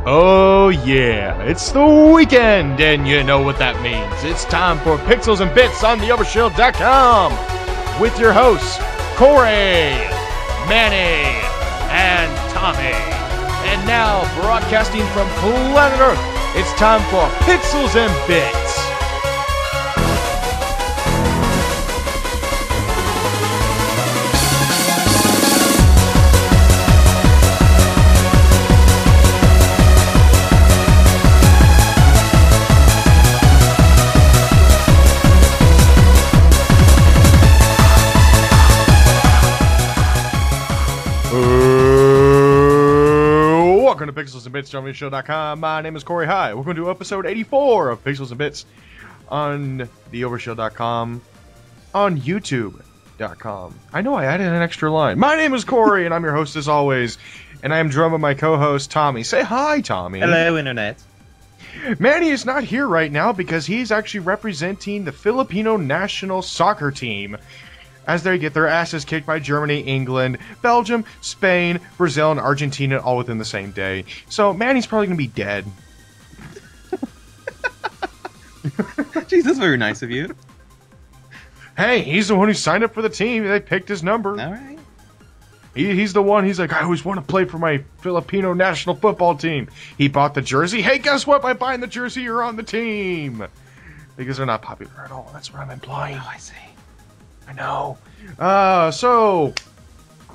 Oh yeah, it's the weekend, and you know what that means. It's time for Pixels and Bits on the Overshield.com with your hosts, Corey, Manny, and Tommy. And now, broadcasting from planet Earth, it's time for Pixels and Bits. Welcome to Pixels and Bits, Show.com. My name is Corey. Hi. Welcome to episode 84 of Pixels and Bits on the Overshield.com, on YouTube.com. I know I added an extra line. My name is Corey, and I'm your host as always, and I am joined by my co-host, Tommy. Say hi, Tommy. Hello, Internet. Manny is not here right now because he's actually representing the Filipino national soccer team as they get their asses kicked by Germany, England, Belgium, Spain, Brazil, and Argentina all within the same day. So Manny's probably going to be dead. Jeez, that's very nice of you. Hey, he's the one who signed up for the team. They picked his number. All right. He's the one. He's like, I always want to play for my Filipino national football team. He bought the jersey. Hey, guess what? By buying the jersey, you're on the team. Because they're not popular at all. That's what I'm implying. Oh, I see. I know. So,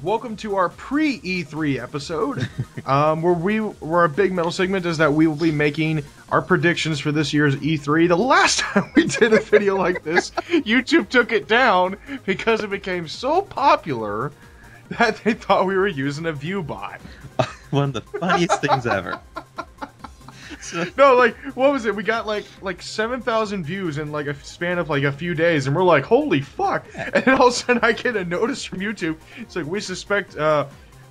welcome to our pre-E3 episode, where our big metal segment is that we will be making our predictions for this year's E3. The last time we did a video like this, YouTube took it down because it became so popular that they thought we were using a view bot. One of the funniest things ever. No, like, what was it? We got like 7,000 views in like a span of like a few days, and we're like, holy fuck! And then all of a sudden, I get a notice from YouTube. It's like, we suspect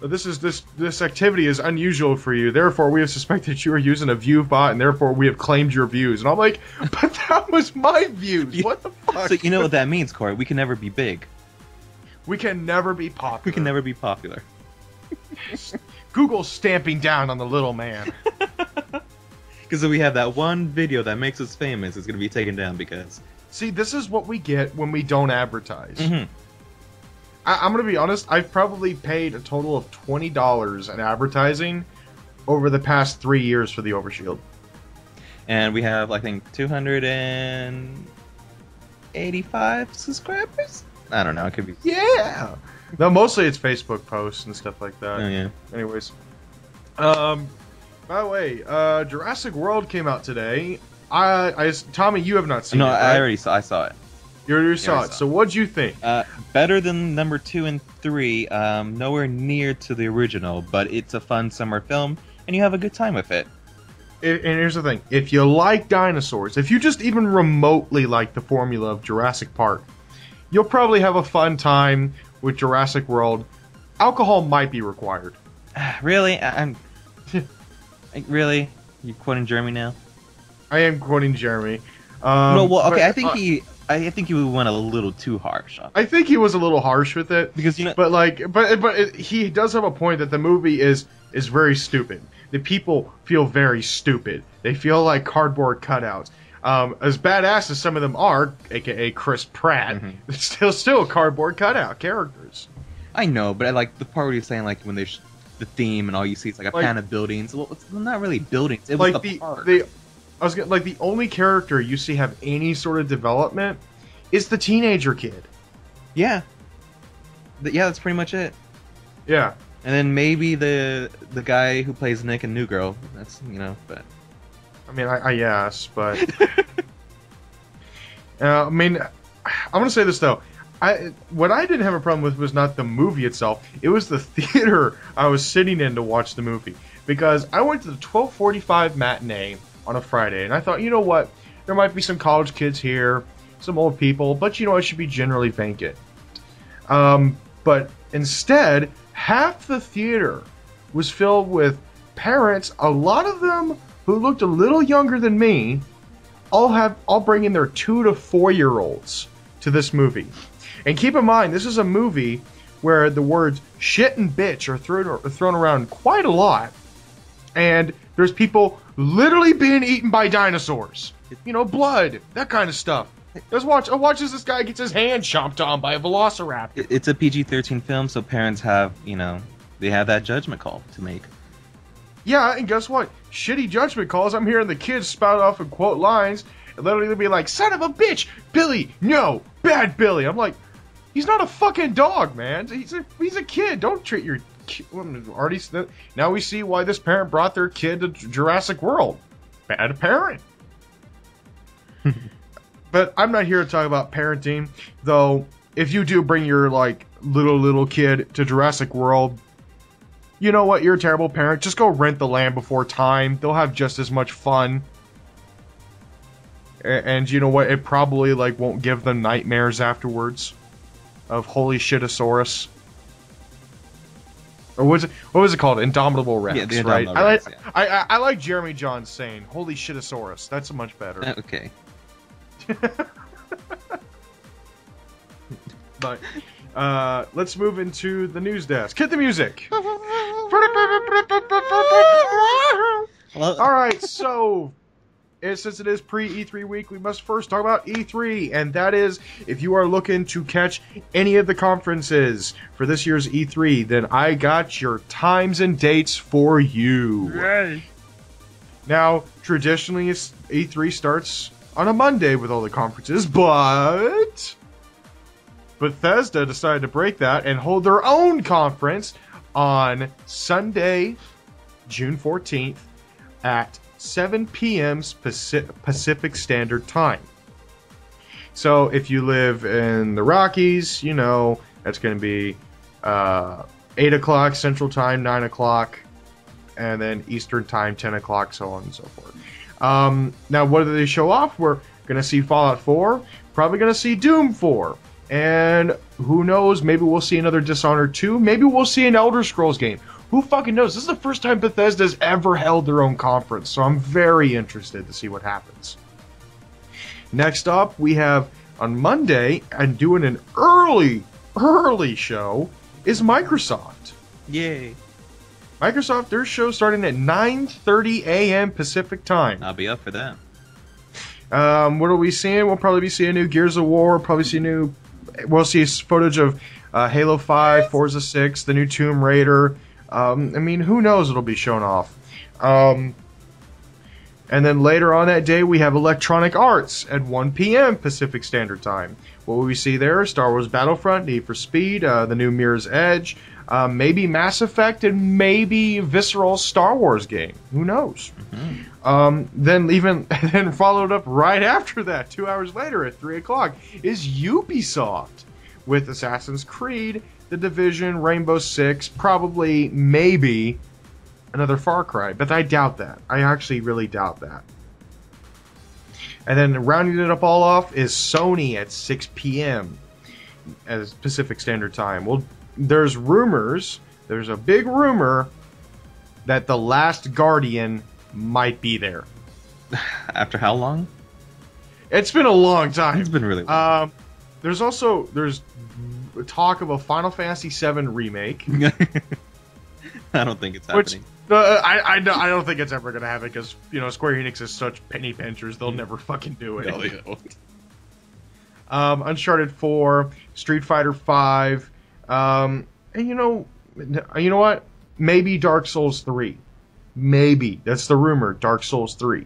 this activity is unusual for you. Therefore, we have suspected you are using a view bot, and therefore we have claimed your views. And I'm like, but that was my views. What the fuck? So you know what that means, Corey? We can never be big. We can never be popular. We can never be popular. Google's stamping down on the little man. Because if we have that one video that makes us famous, it's going to be taken down because... See, this is what we get when we don't advertise. Mm-hmm. I'm going to be honest, I've probably paid a total of $20 in advertising over the past 3 years for the Overshield. And we have, I think, 285 subscribers? I don't know, it could be... Yeah! No, mostly it's Facebook posts and stuff like that. Oh, yeah. Anyways. By the way, Jurassic World came out today. Tommy, you have not seen it, right? I saw it. You already saw it. So what'd you think? Better than number 2 and 3. Nowhere near to the original, but it's a fun summer film, and you have a good time with it. And here's the thing. If you like dinosaurs, if you just even remotely like the formula of Jurassic Park, you'll probably have a fun time with Jurassic World. Alcohol might be required. Really? Really? You quoting Jeremy now? I am quoting Jeremy. No, well, okay. I think he went a little too harsh. I think he was a little harsh with it because you know, but he does have a point that the movie is very stupid. The people feel very stupid. They feel like cardboard cutouts. As badass as some of them are, aka Chris Pratt, mm-hmm. still a cardboard cutout characters. I know, but I like the part where you're saying like when they the theme and all you see is like a pan of buildings. Well, it's not really buildings. It was like the park. The only character you see have any sort of development is the teenager kid. Yeah. Yeah, that's pretty much it. Yeah. And then maybe the guy who plays Nick in New Girl. That's but. I mean, I guess, but. I mean, I'm gonna say this though. What I didn't have a problem with was not the movie itself. It was the theater I was sitting in to watch the movie. Because I went to the 12:45 matinee on a Friday, and I thought, you know what? There might be some college kids here, some old people, but you know, it should be generally vacant. But instead, half the theater was filled with parents, a lot of them who looked a little younger than me, all bringing their 2 to 4 year olds to this movie. And keep in mind, this is a movie where the words shit and bitch are thrown around quite a lot. and there's people literally being eaten by dinosaurs. You know, blood, that kind of stuff. Let's watch. Watch as this guy gets his hand chomped on by a velociraptor. It's a PG-13 film, so parents have, they have that judgment call to make. Yeah, and guess what? Shitty judgment calls. I'm hearing the kids spout off and quote lines, and literally they'll be like, "Son of a bitch, Billy, no, bad Billy." I'm like, he's not a fucking dog, man. He's a kid. Don't treat your kid. Already, now we see why this parent brought their kid to Jurassic World. Bad parent. But I'm not here to talk about parenting, though. If you do bring your little kid to Jurassic World, you know what? You're a terrible parent. Just go rent the land before time. They'll have just as much fun. And you know what? It probably won't give them nightmares afterwards of holy shitosaurus. Or what was it called? Indomitable Rex, yeah, the right? Indomitable Rex, yeah. I like Jeremy John saying holy shitosaurus. That's much better. Okay. But let's move into the news desk. Hit the music. Alright, so since it is pre-E3 week, we must first talk about E3, and that is, if you are looking to catch any of the conferences for this year's E3, then I got your times and dates for you. Right. Now, traditionally, E3 starts on a Monday with all the conferences, but Bethesda decided to break that and hold their own conference on Sunday, June 14th at 7 p.m. Pacific Standard Time. So if you live in the Rockies, you know, that's going to be 8 o'clock Central Time, 9 o'clock, and then Eastern Time, 10 o'clock, so on and so forth. Now, what do they show off? We're going to see Fallout 4, probably going to see Doom 4, and who knows, maybe we'll see another Dishonored 2, maybe we'll see an Elder Scrolls game. Who fucking knows? This is the first time Bethesda's ever held their own conference, so I'm very interested to see what happens. Next up, we have on Monday, and doing an early show, is Microsoft. Yay. Microsoft, their show starting at 9:30 a.m. Pacific Time. I'll be up for that. What are we seeing? We'll probably be seeing new Gears of War. We'll see footage of Halo 5, Forza 6, the new Tomb Raider. I mean, who knows what'll be shown off. And then later on that day, we have Electronic Arts at 1 p.m. Pacific Standard Time. What will we see there? Star Wars Battlefront, Need for Speed, the new Mirror's Edge, maybe Mass Effect, and maybe Visceral Star Wars game. Who knows? Mm-hmm. Then followed up right after that, 2 hours later at 3 o'clock, is Ubisoft with Assassin's Creed, The Division, Rainbow Six, probably, maybe another Far Cry, but I doubt that. I actually really doubt that. And then rounding it up all off is Sony at 6 p.m. as Pacific Standard Time. Well, there's a big rumor that The Last Guardian might be there. After how long? It's been a long time. It's been really long. There's talk of a Final Fantasy VII remake. I don't think it's happening. I don't think it's ever going to happen because, Square Enix is such penny pinchers, they'll never fucking do it. No, they don't. Uncharted 4, Street Fighter 5, and you know what? Maybe Dark Souls 3. Maybe. That's the rumor, Dark Souls 3.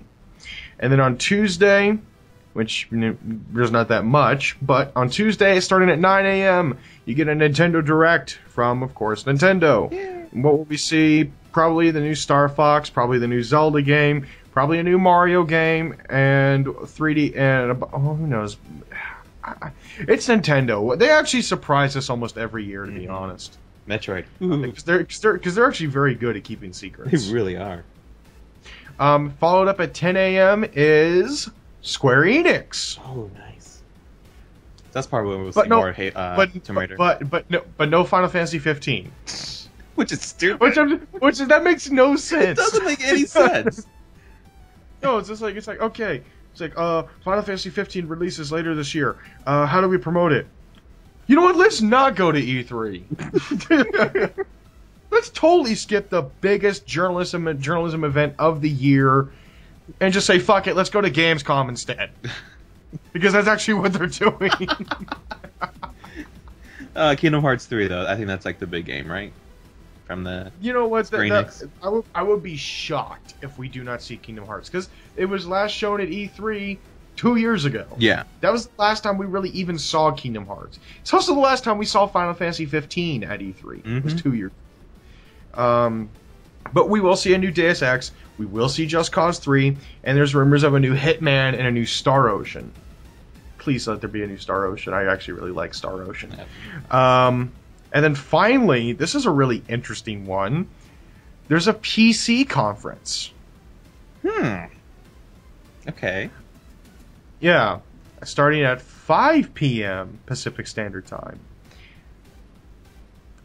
And then on Tuesday, which there's not that much, but on Tuesday, starting at 9 a.m., you get a Nintendo Direct from, of course, Nintendo. Yeah. What will we see? Probably the new Star Fox, probably the new Zelda game, probably a new Mario game, and 3D, and who knows? It's Nintendo. They actually surprise us almost every year, to be honest. Metroid. Because they're actually very good at keeping secrets. They really are. Followed up at 10 a.m. is Square Enix. Oh, nice. That's probably when we'll see more Tomb Raider. But no Final Fantasy 15. Which is stupid. That makes no sense. It doesn't make any sense. No, it's like okay. It's like Final Fantasy 15 releases later this year. How do we promote it? You know what? Let's not go to E3. Let's totally skip the biggest journalism event of the year and just say, fuck it, let's go to Gamescom instead. Because that's actually what they're doing. Kingdom Hearts 3, though. I think that's like the big game, right? From the You know what? Enix. I would be shocked if we do not see Kingdom Hearts. Because it was last shown at E3 2 years ago. Yeah. That was the last time we really even saw Kingdom Hearts. It's also the last time we saw Final Fantasy 15 at E3. It was 2 years. But we will see a new Deus Ex. We will see Just Cause 3. And there's rumors of a new Hitman and a new Star Ocean. Please let there be a new Star Ocean. I actually really like Star Ocean. And then finally, this is a really interesting one. There's a PC conference. Okay. Yeah. Starting at 5 p.m. Pacific Standard Time.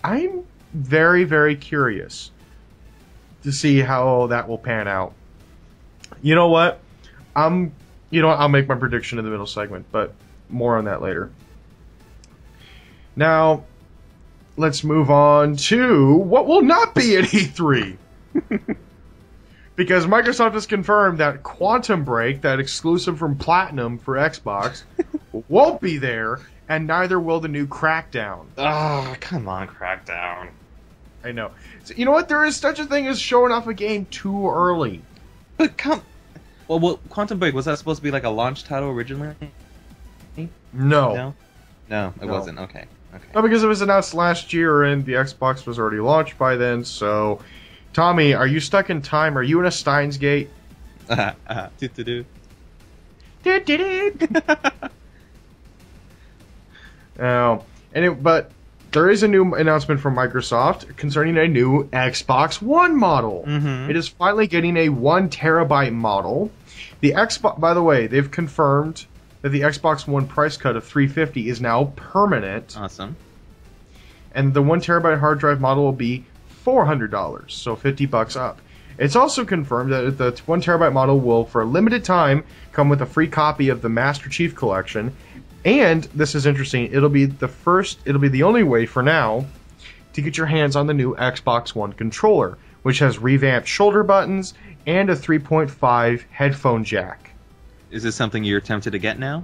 I'm very, very curious to see how that will pan out. You know what? I'll make my prediction in the middle segment, but more on that later. Now, let's move on to what will not be at E3. Because Microsoft has confirmed that Quantum Break, that exclusive from Platinum for Xbox, won't be there, and neither will the new Crackdown. Oh, come on, Crackdown. I know. So, you know what? There is such a thing as showing off a game too early. But Well, Quantum Break, was that supposed to be like a launch title originally? No. No, it wasn't. Okay. No, because it was announced last year and the Xbox was already launched by then, so... Tommy, are you stuck in time? Are you in a Steins Gate? Do-do-do. But there is a new announcement from Microsoft concerning a new Xbox One model. It is finally getting a 1 terabyte model. The Xbox, by the way, they've confirmed that the Xbox One price cut of $350 is now permanent. Awesome. And the 1 terabyte hard drive model will be $400, so $50 up. It's also confirmed that the 1 terabyte model will, for a limited time, come with a free copy of the Master Chief Collection. And this is interesting. It'll be the only way for now to get your hands on the new Xbox One controller, which has revamped shoulder buttons and a 3.5 headphone jack. Is this something you're tempted to get now?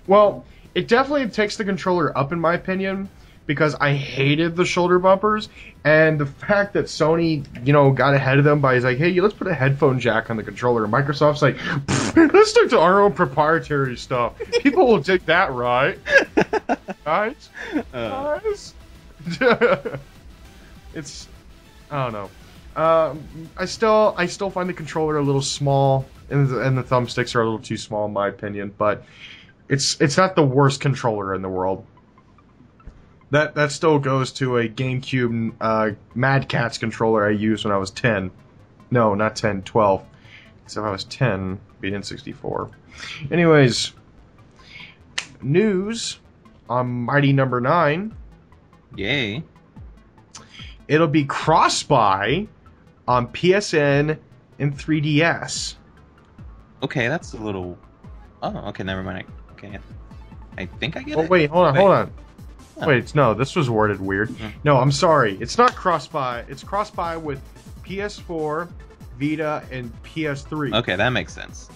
Well, it definitely takes the controller up, in my opinion, because I hated the shoulder bumpers, and the fact that Sony, got ahead of them by like, hey, let's put a headphone jack on the controller. And Microsoft's like, let's stick to our own proprietary stuff. People will take that, right? Guys? It's, I don't know. I still find the controller a little small, and the thumbsticks are a little too small in my opinion. But it's not the worst controller in the world. That still goes to a GameCube Mad Catz controller I used when I was 10. No, not 10, 12. So if I was 10, it'd be N64. Anyways, news on Mighty Number 9. Yay. It'll be cross-buy on PSN and 3DS. Okay, that's a little... Oh, okay, never mind. Okay, I think I get it. Oh, wait, hold on. Wait, no, this was worded weird. No, I'm sorry. It's not cross-buy. It's cross-buy with PS4, Vita, and PS3. Okay, that makes sense.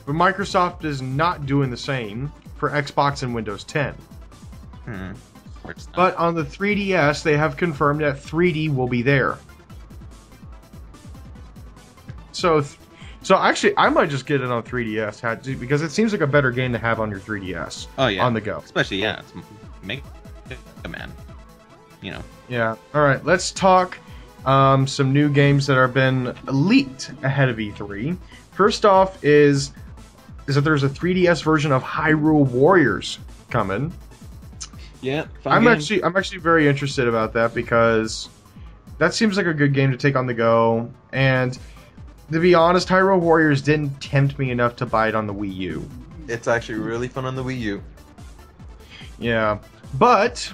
But Microsoft is not doing the same for Xbox and Windows 10. But on the 3DS, they have confirmed that 3D will be there. So actually, I might just get it on 3DS because it seems like a better game to have on your 3DS. Oh yeah, on the go. Especially it's Mega Man. Yeah. All right. Let's talk some new games that have been leaked ahead of E3. First off is that there's a 3DS version of Hyrule Warriors coming. Yeah. I'm actually very interested about that because that seems like a good game to take on the go. And to be honest, Hyrule Warriors didn't tempt me enough to buy it on the Wii U. It's actually really fun on the Wii U. Yeah, but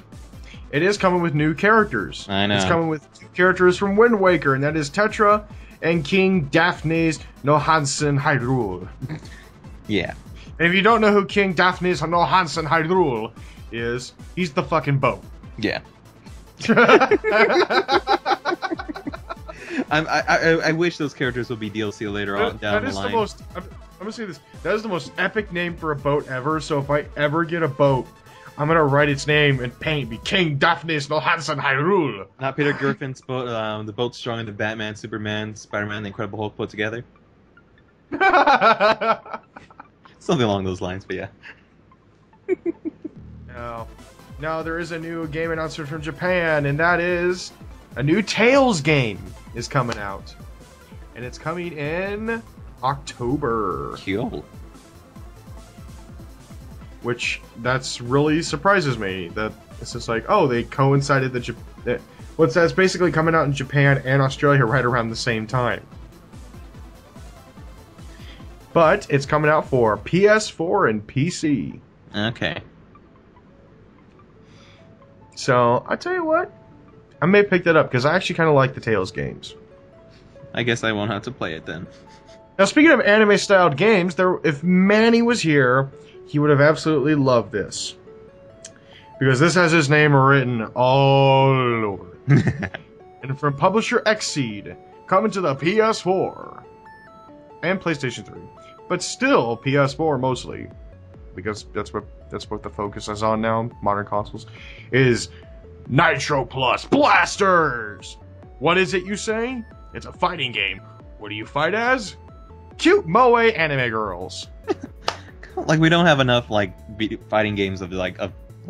it is coming with new characters. I know. It's coming with 2 characters from Wind Waker, and that is Tetra and King Daphnes no Hansen Hyrule. Yeah. And if you don't know who King Daphnes no Hansen Hyrule is, he's the fucking boat. Yeah. I wish those characters would be DLC later on down the line. I'm gonna say this. That is the most epic name for a boat ever. So if I ever get a boat, I'm gonna write its name in paint. Be King Daphnis no Hansen Hyrule. Not Peter Griffin's boat. The boat's stronger than Batman, Superman, Spider-Man, the Incredible Hulk put together. Something along those lines, but yeah. Now there is a new game announcement from Japan, and that is a new Tales game is coming out, and it's coming in October. Cool. Which that's really surprises me. That it's just like, oh, they coincided that's basically coming out in Japan and Australia right around the same time. But it's coming out for PS4 and PC. Okay. So, I tell you what, I may pick that up, because I actually kind of like the Tales games. I guess I won't have to play it then. Now, speaking of anime-styled games, if Manny was here, he would have absolutely loved this. Because this has his name written all over it. And from publisher Xseed, coming to the PS4 and PlayStation 3. But still, PS4 mostly. Because that's what the focus is on now, modern consoles, is Nitro Plus Blasters! What is it, you say? It's a fighting game. What do you fight as? Cute moe anime girls. Like, we don't have enough, like, fighting games of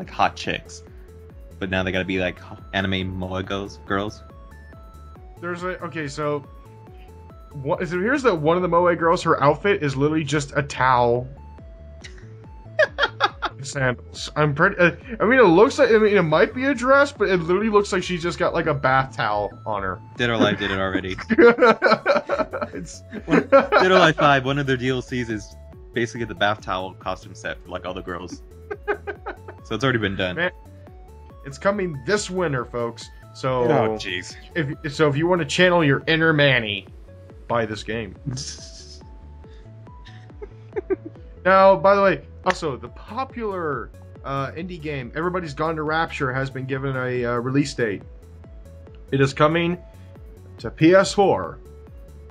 hot chicks. But now they gotta be, like, anime moe girls. There's so here's one of the moe girls, her outfit is literally just a towel. Sandals. I mean, it looks like. I mean, it might be a dress, but it literally looks like she's just got like a bath towel on her. Dead or Alive did it already. Dead or Alive 5. One of their DLCs is basically the bath towel costume set for like all the girls. So it's already been done. Man, it's coming this winter, folks. So, oh jeez. If you want to channel your inner Manny, buy this game. Now, by the way. Also, the popular indie game Everybody's Gone to Rapture has been given a release date. It is coming to PS4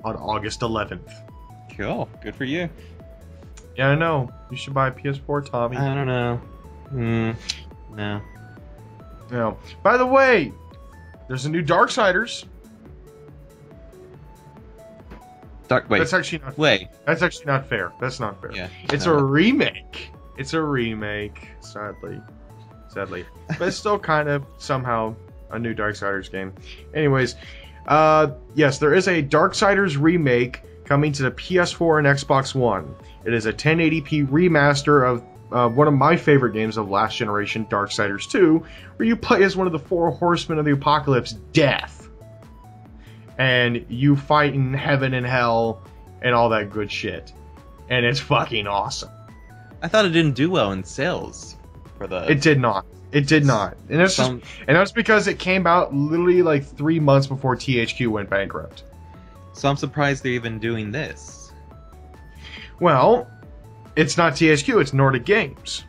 on August 11th. Cool. Good for you. Yeah, I know. You should buy a PS4, Tommy. I don't know. No. No. By the way, there's a new Darksiders. That's actually not fair. That's actually not fair. That's not fair. Yeah, it's a remake. It's a remake, sadly. But it's still kind of somehow a new Darksiders game. Anyways, yes, there is a Darksiders remake coming to the PS4 and Xbox One. It is a 1080p remaster of one of my favorite games of last generation, Darksiders 2, where you play as one of the four horsemen of the apocalypse, Death. And you fight in heaven and hell and all that good shit. And it's fucking awesome. I thought it didn't do well in sales for the... It did not. And that's because it came out literally like 3 months before THQ went bankrupt. So I'm surprised they're even doing this. Well, it's not THQ, it's Nordic Games.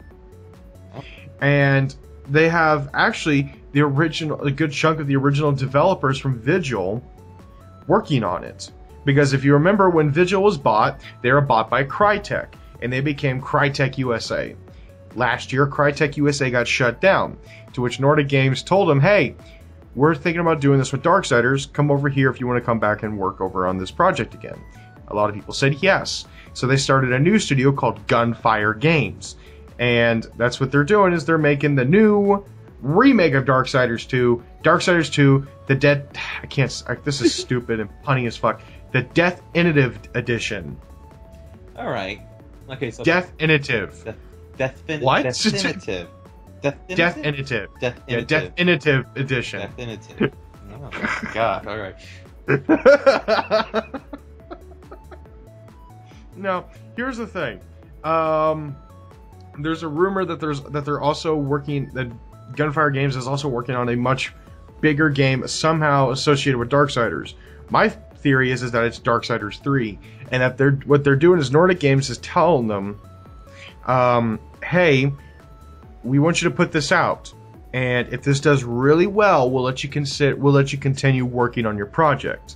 Oh. And they have actually a good chunk of the original developers from Vigil working on it. Because if you remember, when Vigil was bought, they were bought by Crytek, and they became Crytek USA. Last year, Crytek USA got shut down, to which Nordic Games told them, hey, we're thinking about doing this with Darksiders, come over here if you want to come back and work over on this project again. A lot of people said yes. So they started a new studio called Gunfire Games. And that's what they're doing, is they're making the new remake of Darksiders 2, Darksiders 2, this is stupid and punny as fuck, the Definitive Edition. Alright. Okay, so... Definitive. What? Definitive. Definitive. Yeah, Definitive Edition. Definitive. Oh my god, alright. Now, here's the thing. There's a rumor that they're also working, that Gunfire Games is also working on a much bigger game somehow associated with Darksiders. My theory is that it's Darksiders 3, and that what they're doing is Nordic Games is telling them, hey, we want you to put this out, and if this does really well, we'll let you continue working on your project.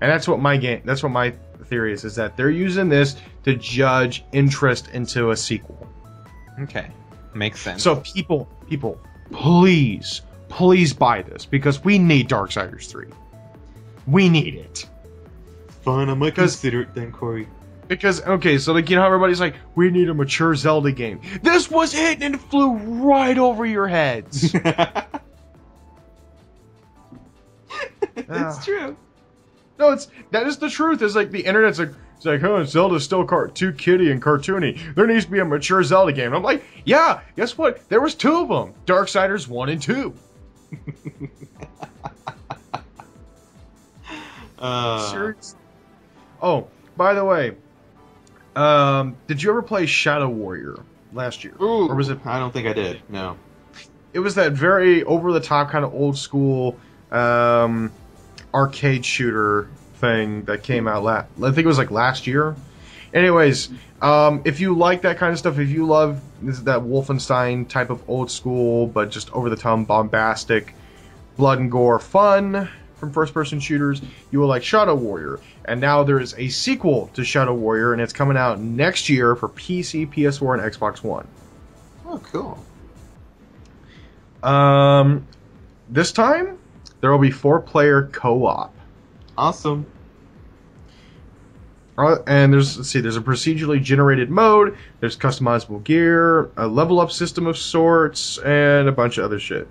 And that's what my theory is that they're using this to judge interest into a sequel. Okay, makes sense. So people, please buy this because we need Darksiders 3. We need it. Fine, I might consider it then, Corey. Because, okay, so like, you know how everybody's like, we need a mature Zelda game. This was it and it flew right over your heads. It's true. No, that is the truth. It's like the internet's like, oh, Zelda's still too kiddie and cartoony. There needs to be a mature Zelda game. And I'm like, yeah, guess what? There was 2 of them. Darksiders 1 and 2. Seriously? Oh, by the way, did you ever play Shadow Warrior last year? Ooh, or was it? I don't think I did. No. It was that very over-the-top kind of old school arcade shooter thing that came out I think it was like last year. Anyways, if you like that kind of stuff, if you love that Wolfenstein type of old school but just over-the-top bombastic blood and gore fun from first-person shooters, you will like Shadow Warrior. And now there is a sequel to Shadow Warrior, and it's coming out next year for PC, PS4, and Xbox One. Oh, cool. This time there will be 4-player co-op. Awesome. And there's a procedurally generated mode, there's customizable gear, a level up system of sorts, and a bunch of other shit.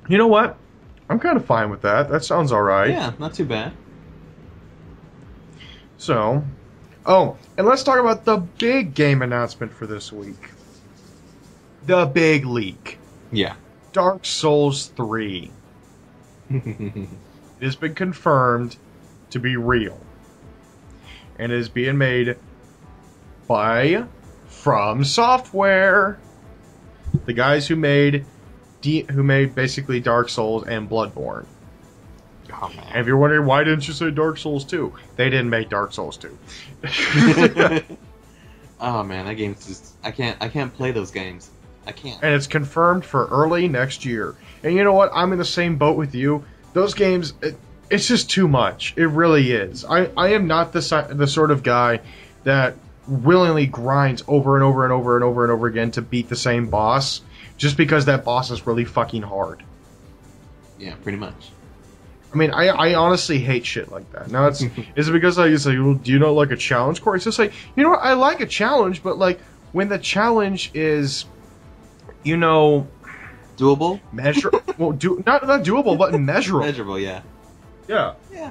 You know what? I'm kind of fine with that. That sounds alright. Yeah, not too bad. So, oh, and let's talk about the big game announcement for this week. The big leak. Yeah. Dark Souls 3. It has been confirmed to be real. And it is being made by From Software. The guys who made basically Dark Souls and Bloodborne. Oh, man. And if you're wondering why didn't you say Dark Souls 2? They didn't make Dark Souls 2. Oh man, that game's just I can't play those games. I can't. And it's confirmed for early next year. And you know what? I'm in the same boat with you. Those games, it's just too much. It really is. I am not the sort of guy that willingly grinds over and over and over and over and over again to beat the same boss just because that boss is really fucking hard. Yeah, pretty much. I mean, I honestly hate shit like that. Now, is it because I say, well, do you not like a challenge, Corey? It's just like, you know what? I like a challenge, but like when the challenge is, you know, doable, well, not doable, but measurable. Measurable, yeah. Yeah. Yeah.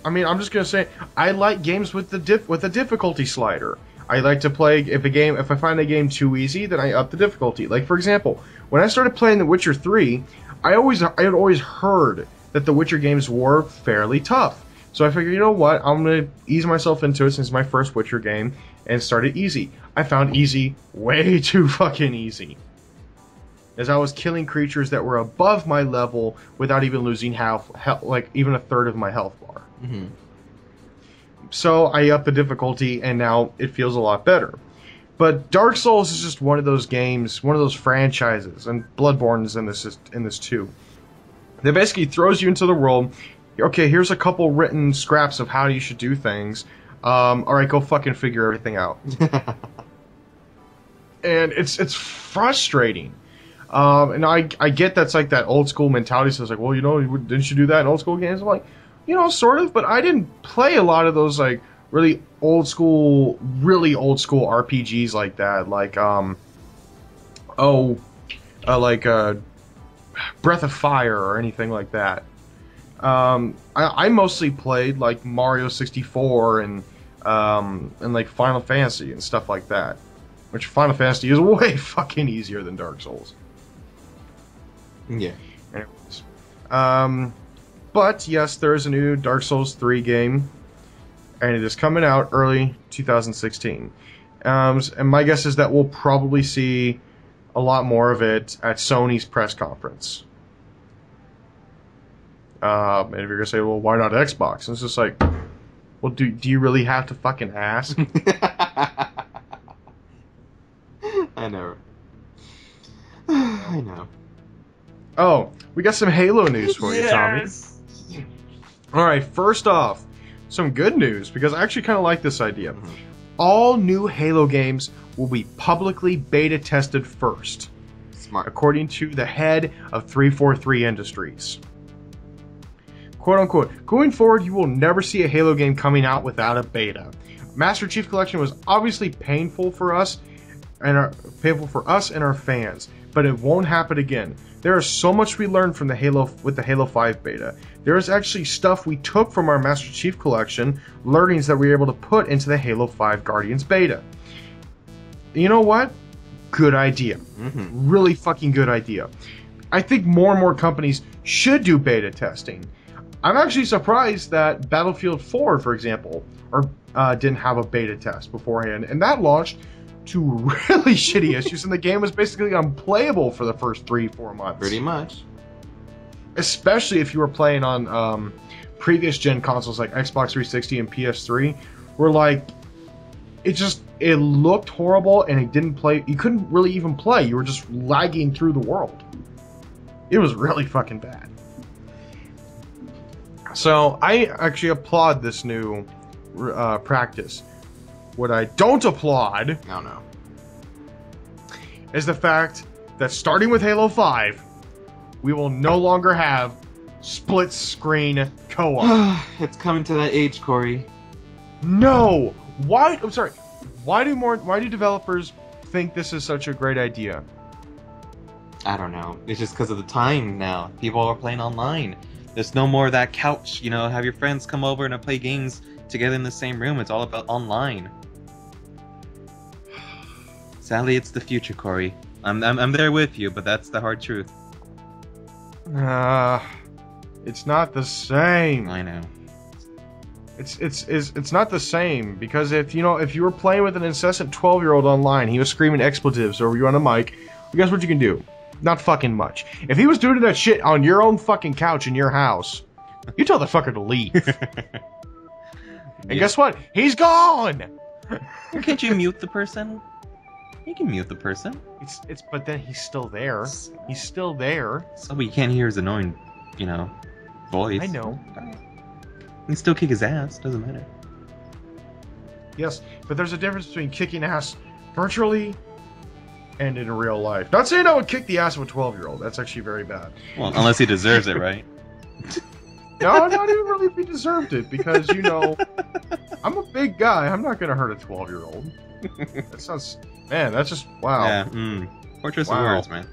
I mean, I'm just gonna say I like games with the difficulty slider. I like to play if I find a game too easy, then I up the difficulty. Like for example, when I started playing The Witcher 3, I had always heard that The Witcher games were fairly tough. So I figured, you know what, I'm gonna ease myself into it since it's my first Witcher game and started easy. I found easy way too fucking easy, as I was killing creatures that were above my level without even losing like even a third of my health bar. Mm-hmm. So I upped the difficulty, and now it feels a lot better. But Dark Souls is just one of those games, one of those franchises, and Bloodborne is in this too. That basically throws you into the world. Okay, here's a couple written scraps of how you should do things. All right, go fucking figure everything out. And it's frustrating. And I get that's like that old school mentality. So it's like, well, you know, didn't you do that in old school games? I'm like, you know, sort of, but I didn't play a lot of those like really old school RPGs like that. Like Breath of Fire or anything like that. I mostly played like Mario 64 and like Final Fantasy and stuff like that. Which Final Fantasy is way fucking easier than Dark Souls. Yeah. Anyways. But yes, there is a new Dark Souls 3 game, and it is coming out early 2016. And my guess is that we'll probably see a lot more of it at Sony's press conference. And if you're gonna say, well, why not Xbox? And it's just like, well, do you really have to fucking ask? I know. I know. Oh, we got some Halo news for you, Tommy. Alright, first off, some good news, because I actually kind of like this idea. Mhm. All new Halo games will be publicly beta tested first, Smart. according to the head of 343 Industries. Quote unquote, going forward, you will never see a Halo game coming out without a beta. Master Chief Collection was obviously painful for us and painful for us and our fans, but it won't happen again. There is so much we learned from the Halo 5 beta. There is actually stuff we took from our Master Chief Collection, learnings that we were able to put into the Halo 5 Guardians beta. You know what? Good idea. Mm-hmm. Really fucking good idea. I think more and more companies should do beta testing. I'm actually surprised that Battlefield 4, for example, didn't have a beta test beforehand, and that launched to really shitty issues, and the game was basically unplayable for the first 3-4 months. Pretty much. Especially if you were playing on previous gen consoles like Xbox 360 and PS3, where like it looked horrible and it didn't play. You couldn't really even play. You were just lagging through the world. It was really fucking bad. So I actually applaud this new practice. What I don't applaud Oh no. is the fact that starting with Halo 5, we will no longer have split screen co-op. It's coming to that age, Corey. No! Why? I'm sorry. Why do developers think this is such a great idea? I don't know. It's just because of the time now. People are playing online. There's no more of that couch, have your friends come over and play games together in the same room. It's all about online. Sadly, it's the future, Corey. I'm there with you, but that's the hard truth. It's not the same. I know. It's not the same, because if you were playing with an incessant 12-year-old online, he was screaming expletives over you on a mic, guess what you can do? Not fucking much. If he was doing that shit on your own fucking couch in your house, you tell the fucker to leave. And guess what? He's gone. Can't you mute the person? You can mute the person. But then he's still there. He's still there. So we can't hear his annoying, voice. I know. You can still kick his ass. Doesn't matter. Yes, but there's a difference between kicking ass virtually and in real life. Not saying I would kick the ass of a 12-year-old. That's actually very bad. Well, unless he deserves it, right? No, not even really if he deserved it, because, I'm a big guy. I'm not going to hurt a 12-year-old. That sounds... Man, that's just... Wow. Yeah, poor choice of words, man.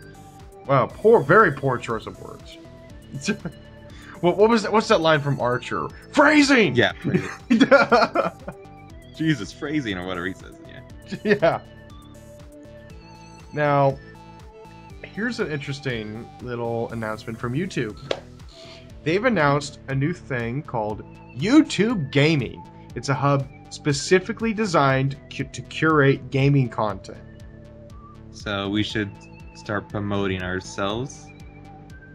Wow, very poor choice of words. What was that? What's that line from Archer? Phrasing! Yeah, Jesus, phrasing or whatever he says, yeah. Yeah. Now, here's an interesting little announcement from YouTube. They've announced a new thing called YouTube Gaming. It's a hub specifically designed to curate gaming content. So we should start promoting ourselves?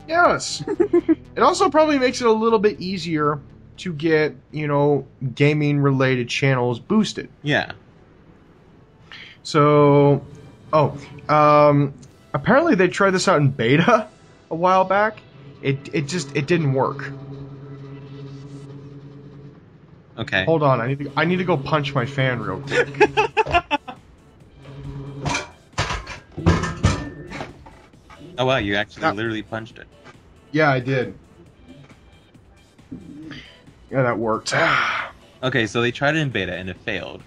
Yes. It also probably makes it a little bit easier to get, gaming related channels boosted. Yeah. So, apparently they tried this out in beta a while back. It didn't work. Okay. Hold on, I need to go punch my fan real quick. Oh wow, you actually literally punched it. Yeah, I did. Yeah, that worked. Okay, so they tried it in beta and it failed.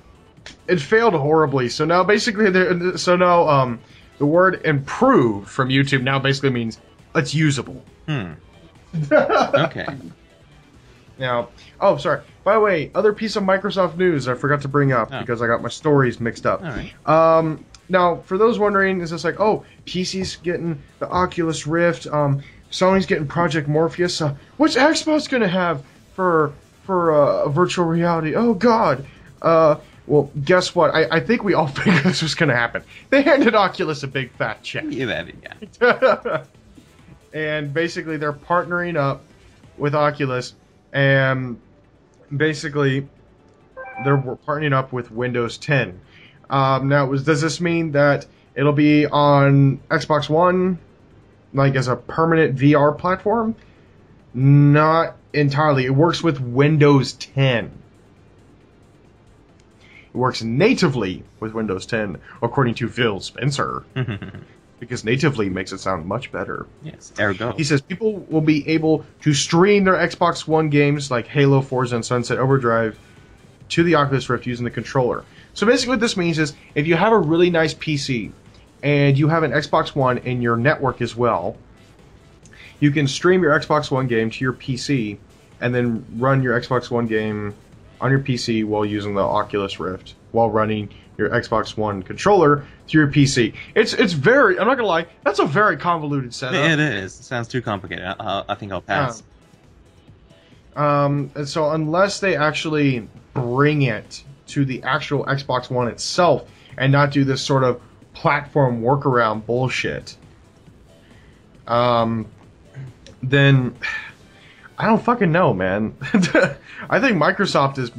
It failed horribly. So now basically, the word "improved" from YouTube now basically means it's usable. Okay. Now, oh, sorry. By the way, other piece of Microsoft news I forgot to bring up because I got my stories mixed up. All right. Now, for those wondering, is this like, PC's getting the Oculus Rift, Sony's getting Project Morpheus. What's Xbox gonna have for virtual reality? Oh God. Well, guess what? I think we all figured this was gonna happen. They handed Oculus a big fat check. Yeah. And basically, they're partnering up with Oculus, and basically, they're partnering up with Windows 10. Now, does this mean that It'll be on Xbox One, like as a permanent VR platform. Not entirely. It works with Windows 10. It works natively with Windows 10, according to Phil Spencer. Because natively makes it sound much better. Yes, ergo. He says people will be able to stream their Xbox One games like Halo, Forza, and Sunset Overdrive to the Oculus Rift using the controller. So basically what this means is if you have a really nice PC and you have an Xbox One in your network as well, you can stream your Xbox One game to your PC and then run your Xbox One game on your PC while using the Oculus Rift, while running your Xbox One controller through your PC. It's very, I'm not gonna lie, that's a very convoluted setup. It is. It sounds too complicated. I think I'll pass. And so unless they actually bring it to the actual Xbox One itself and not do this sort of platform workaround bullshit, then I don't fucking know, man. I think Microsoft is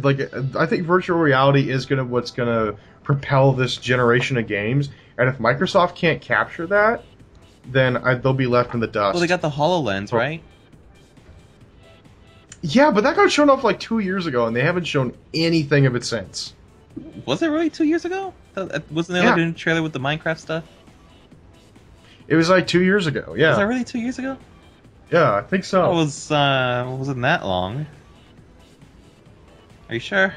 like, I think virtual reality is what's gonna propel this generation of games, and if Microsoft can't capture that, then they'll be left in the dust. Well, they got the HoloLens, right? Yeah, but that got shown off like 2 years ago, and they haven't shown anything of it since. Was it really 2 years ago? Wasn't there like a trailer with the Minecraft stuff? It was like 2 years ago. Yeah. Was that really 2 years ago? Yeah, I think so. It wasn't that long. Are you sure?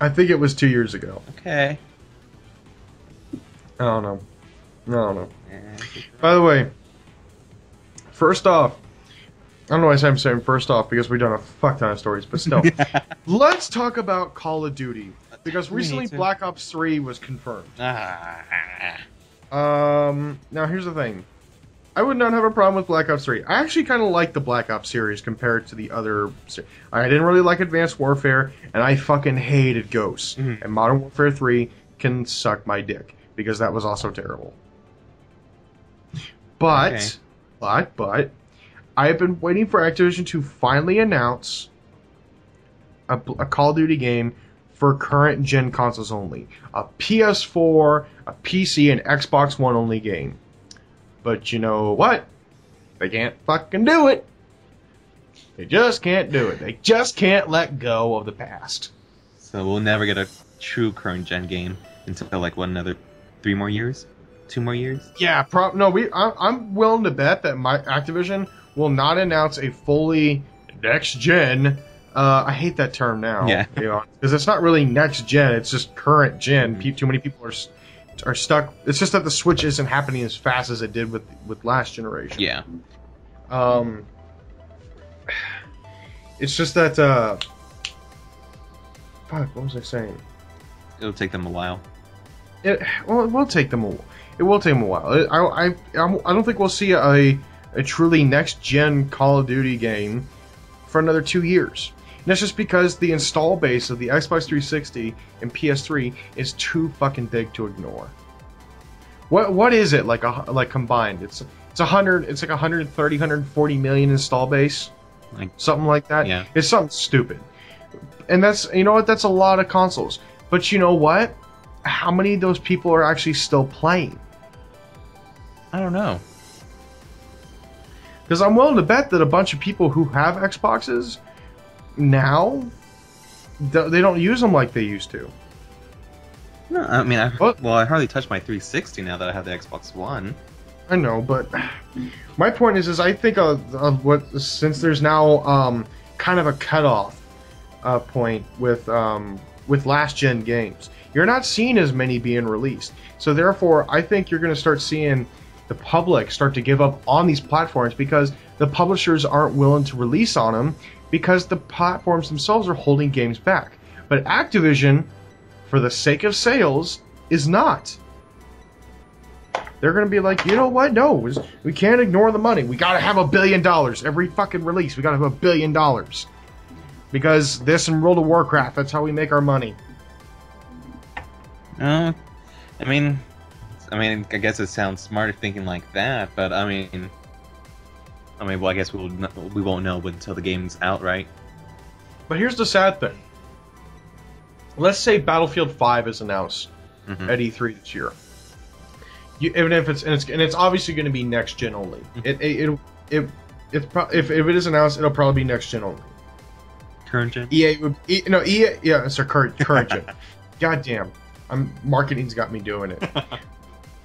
I think it was 2 years ago. Okay. I don't know. By the way, first off, I don't know why I'm saying first off because we've done a fuck ton of stories, but still. Let's talk about Call of Duty. Because recently Black Ops 3 was confirmed. Now here's the thing. I would not have a problem with Black Ops 3. I actually kind of like the Black Ops series compared to the other. I didn't really like Advanced Warfare, and I fucking hated Ghosts. And Modern Warfare 3 can suck my dick because that was also terrible. But I have been waiting for Activision to finally announce a Call of Duty game for current gen consoles only. A PS4, a PC, and Xbox One only game. But you know what? They can't fucking do it. They just can't do it. They just can't let go of the past. So we'll never get a true current gen game until like what, another 3 more years? 2 more years? Yeah, I'm willing to bet that my Activision will not announce a fully next gen. I hate that term now. Yeah. Because it's not really next gen. It's just current gen. Too many people are stuck. It's just that the Switch isn't happening as fast as it did with last generation. Yeah. It's just that. Fuck. What was I saying? It'll take them a while. It will take them a while. I don't think we'll see a truly next gen Call of Duty game for another 2 years. And that's just because the install base of the Xbox 360 and PS3 is too fucking big to ignore. What is it like combined? It's like 130, 140 million install base, something like that. Yeah. It's something stupid. And that's that's a lot of consoles. But you know what? How many of those people are actually still playing? I don't know. Because I'm willing to bet that a bunch of people who have Xboxes now, they don't use them like they used to. No, I mean, I hardly touch my 360 now that I have the Xbox One. I know, but my point is I think since there's now kind of a cutoff point with last gen games, you're not seeing as many being released. So therefore, I think you're going to start seeing the public start to give up on these platforms because the publishers aren't willing to release on them because the platforms themselves are holding games back. But Activision, for the sake of sales, is not. They're going to be like, you know what? No, we can't ignore the money. We got to have $1 billion every fucking release. We got to have $1 billion because this and World of Warcraft. That's how we make our money. I mean, I guess it sounds smarter thinking like that, but I mean, well, I guess we won't know until the game's out, right? But here's the sad thing. Let's say Battlefield 5 is announced at E3 this year. even if it's obviously going to be next gen only. If it is announced, it'll probably be next gen only. Current gen. EA yeah, it's a current gen. Goddamn, marketing's got me doing it.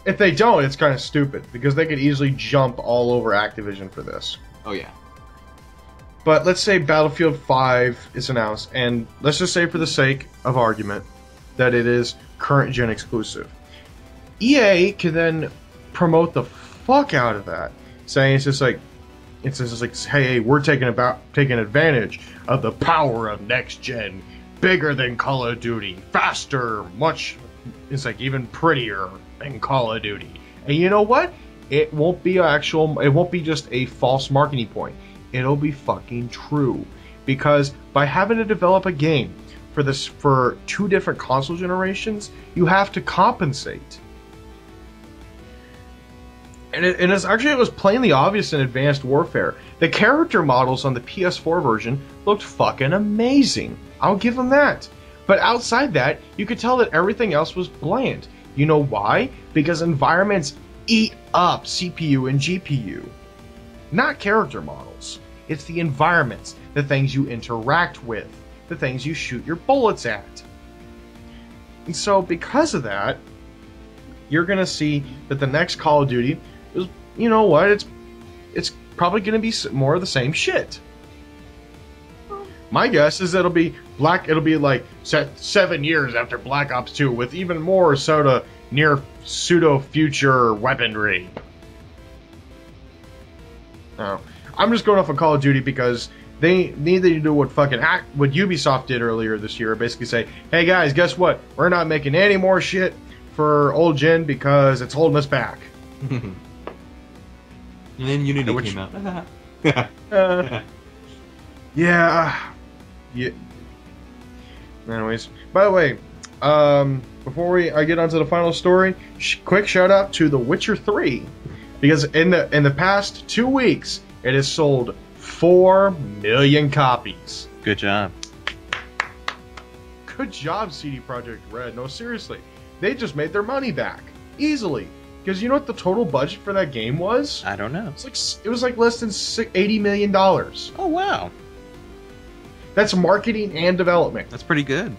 If they don't, it's kind of stupid because they could easily jump all over Activision for this. Oh yeah. But let's say Battlefield 5 is announced, and let's just say for the sake of argument that it is current gen exclusive. EA can then promote the fuck out of that, saying it's just like, hey, we're taking advantage of the power of next gen, bigger than Call of Duty, faster, it's like even prettier than Call of Duty. And you know what? It won't be just a false marketing point. It'll be fucking true. Because by having to develop a game for 2 different console generations, you have to compensate. And it was plainly obvious in Advanced Warfare. The character models on the PS4 version looked fucking amazing. I'll give them that. But outside that, you could tell that everything else was bland. You know why? Because environments eat up CPU and GPU. Not character models. It's the environments, the things you interact with, the things you shoot your bullets at. And so because of that, you're going to see that the next Call of Duty is, you know what, it's probably going to be more of the same shit. My guess is it'll be like 7 years after Black Ops 2 with even more near pseudo-future weaponry. No. I'm just going off of Call of Duty because they need to do what Ubisoft did earlier this year. Basically say, hey guys, guess what? We're not making any more shit for old gen because it's holding us back. And then Unity came out. Yeah. Anyways, by the way, before I get onto the final story, quick shout out to The Witcher 3, because in the past 2 weeks it has sold 4 million copies. Good job. Good job, CD Projekt Red. No, seriously, they just made their money back easily. Because you know what the total budget for that game was? I don't know. It was like less than $80 million. Oh wow. That's marketing and development. That's pretty good.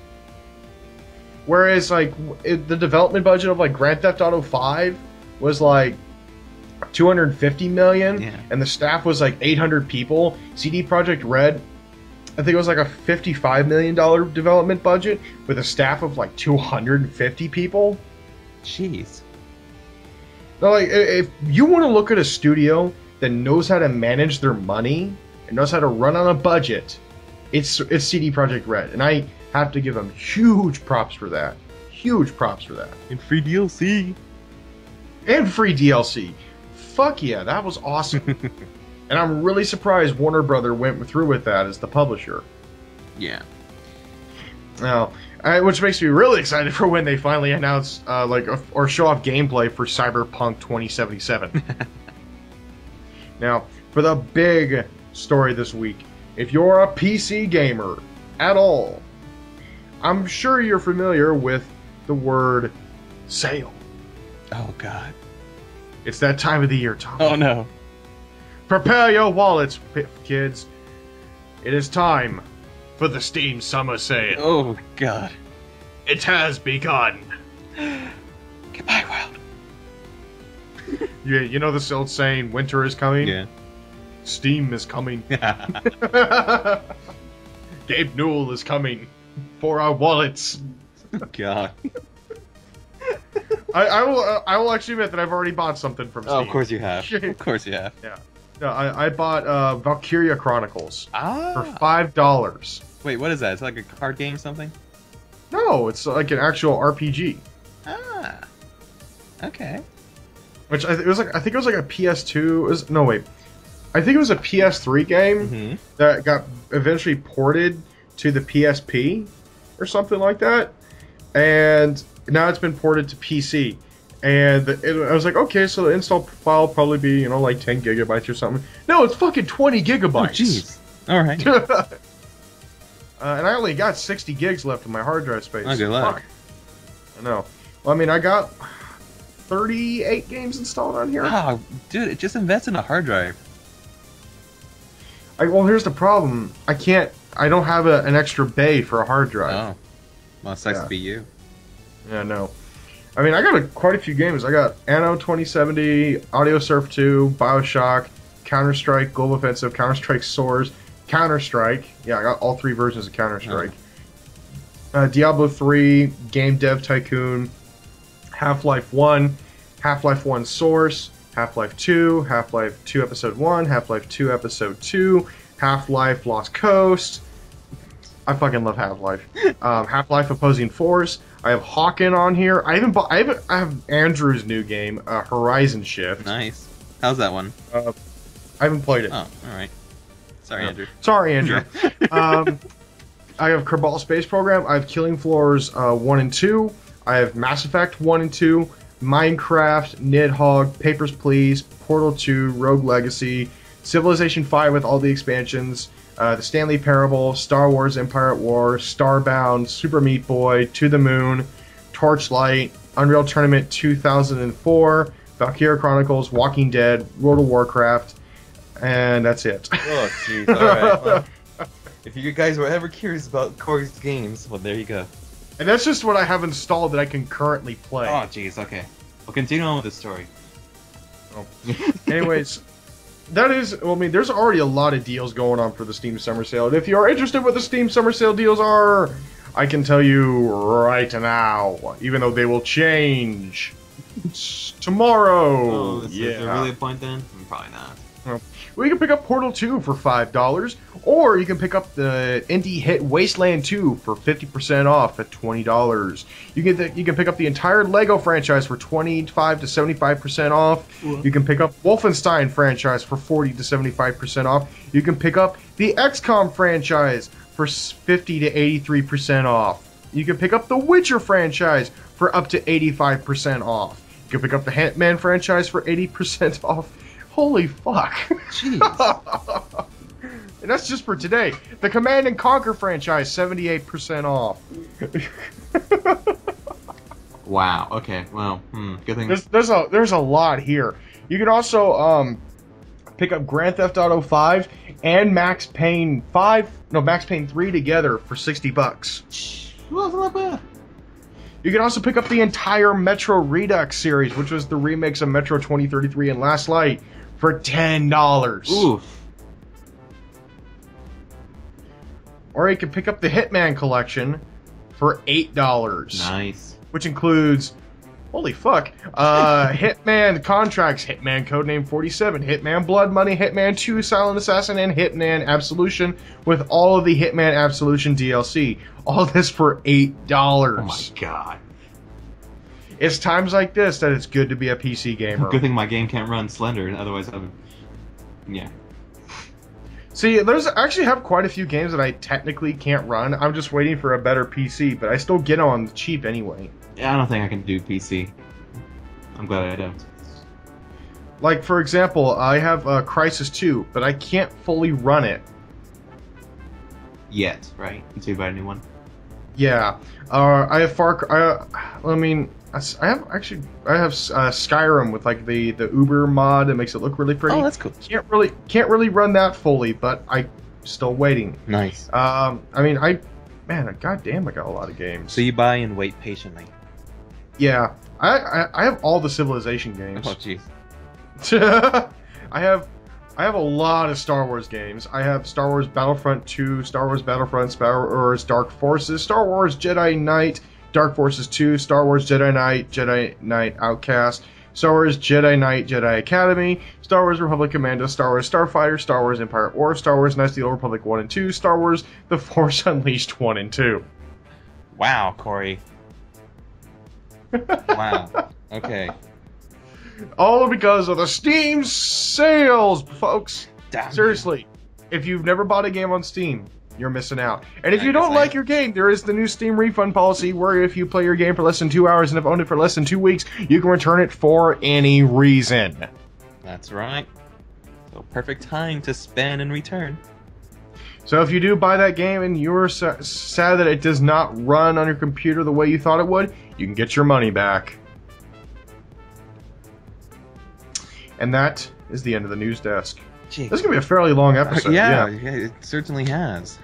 Whereas like the development budget of like Grand Theft Auto 5 was like $250 million, yeah. And the staff was like 800 people. CD Projekt Red, I think it was like a $55 million development budget with a staff of like 250 people. Jeez. So like, if you want to look at a studio that knows how to manage their money and knows how to run on a budget, it's CD Projekt Red, and I have to give them huge props for that. Huge props for that. And free DLC. And free DLC. Fuck yeah, that was awesome. And I'm really surprised Warner Brother went through with that as the publisher. Yeah. Now, which makes me really excited for when they finally announce or show off gameplay for Cyberpunk 2077. Now, for the big story this week, if you're a PC gamer at all, I'm sure you're familiar with the word sale. Oh god. It's that time of the year, Tom. Oh no. Prepare your wallets, kids. It is time for the Steam Summer Sale. Oh god. It has begun. Goodbye, world. You know the old saying, winter is coming? Yeah. Steam is coming. Gabe Newell is coming for our wallets. God. I will actually admit that I've already bought something from Steam. Oh, of course you have. Of course you have. Yeah. No, I bought Valkyria Chronicles for Ah. $5. Wait, what is that? It's like a card game or something? No, it's like an actual RPG. Ah. Okay. Which I think it was like a PS2. No, wait. I think it was a PS3 game that got eventually ported to the PSP or something like that, and now it's been ported to PC. And I was like, okay, so the install file will probably be, like 10 gigabytes or something. No, it's fucking 20 gigabytes. Oh, jeez. All right. And I only got 60 gigs left in my hard drive space. Oh, good luck. Fuck. I know. Well, I mean, I got 38 games installed on here. Wow, dude, it just invest in a hard drive. Well, here's the problem. I don't have an extra bay for a hard drive. Oh. Well, it sucks to be you. Yeah, no. I mean, I got quite a few games. I got Anno 2070, Audio Surf 2, Bioshock, Counter-Strike, Global Offensive, Counter-Strike Source, Counter-Strike. Yeah, I got all 3 versions of Counter-Strike. Diablo 3, Game Dev Tycoon, Half-Life 1, Half-Life 1 Source, Half-Life 2, Half-Life 2 Episode 1, Half-Life 2 Episode 2, Half-Life Lost Coast. I fucking love Half-Life. Half-Life Opposing Force. I have Hawken on here. I have Andrew's new game, Horizon Shift. Nice. How's that one? I haven't played it. Oh, alright. Sorry, Andrew. Sorry, Andrew. I have Kerbal Space Program. I have Killing Floors 1 and 2. I have Mass Effect 1 and 2. Minecraft, Nidhogg, Papers, Please, Portal 2, Rogue Legacy, Civilization 5 with all the expansions, The Stanley Parable, Star Wars Empire at War, Starbound, Super Meat Boy, To the Moon, Torchlight, Unreal Tournament 2004, Valkyria Chronicles, Walking Dead, World of Warcraft, and that's it. Oh, jeez. Alright, well, if you guys were ever curious about Corey's games, well, there you go. And that's just what I have installed that I can currently play. Oh, jeez, okay. We'll continue on with the story. Oh. Anyways, that is, well, I mean, there's already a lot of deals going on for the Steam Summer Sale. And if you are interested in what the Steam Summer Sale deals are, I can tell you right now, even though they will change tomorrow. Oh, is there really a point then? Probably not. Well, you can pick up Portal 2 for $5, or you can pick up the indie hit Wasteland 2 for 50% off at $20. You can pick up the entire Lego franchise for 25 to 75% off. Yeah. You can pick up Wolfenstein franchise for 40 to 75% off. You can pick up the XCOM franchise for 50 to 83% off. You can pick up the Witcher franchise for up to 85% off. You can pick up the Hitman franchise for 80% off. Holy fuck. Jeez. And that's just for today. The Command and Conquer franchise, 78% off. Wow, okay, well, good thing. There's a lot here. You can also pick up Grand Theft Auto 5 and Max Payne 3 together for $60. Well, that's not bad. You can also pick up the entire Metro Redux series, which was the remakes of Metro 2033 and Last Light, for $10. Oof. Or you can pick up the Hitman collection for $8. Nice. Which includes, holy fuck, Hitman Contracts, Hitman Codename 47, Hitman Blood Money, Hitman 2 Silent Assassin, and Hitman Absolution, with all of the Hitman Absolution DLC. All this for $8. Oh my god. It's times like this that it's good to be a PC gamer. Good thing my game can't run Slender, otherwise I would... Yeah. See, I actually have quite a few games that I technically can't run. I'm just waiting for a better PC, but I still get on the cheap anyway. Yeah, I don't think I can do PC. I'm glad I don't. Like, for example, I have Crysis 2, but I can't fully run it. Yet, right? Until you buy a new one. Yeah. I have I have Skyrim with like the Uber mod that makes it look really pretty. Oh, that's cool. Can't really run that fully, but I'm still waiting. Nice. Goddamn, I got a lot of games. So you buy and wait patiently. Yeah, I have all the Civilization games. Oh jeez. I have a lot of Star Wars games. I have Star Wars Battlefront 2, Star Wars Battlefront, Star Wars Dark Forces, Star Wars Jedi Knight, Dark Forces 2, Star Wars Jedi Knight Outcast, Star Wars Jedi Knight Jedi Academy, Star Wars Republic Commando, Star Wars Starfighter, Star Wars Empire at War, Star Wars Knights of the Old Republic 1 and 2, Star Wars The Force Unleashed 1 and 2. Wow, Corey. Wow. Okay. All because of the Steam sales, folks. Damn. Seriously, if you've never bought a game on Steam, you're missing out. And if I you guess don't like your game, there is the new Steam refund policy where if you play your game for less than 2 hours and have owned it for less than 2 weeks, you can return it for any reason. That's right. So perfect time to spend and return. So if you do buy that game and you're sad that it does not run on your computer the way you thought it would, you can get your money back. And that is the end of the news desk. Jeez. This is going to be a fairly long episode. Yeah, it certainly has.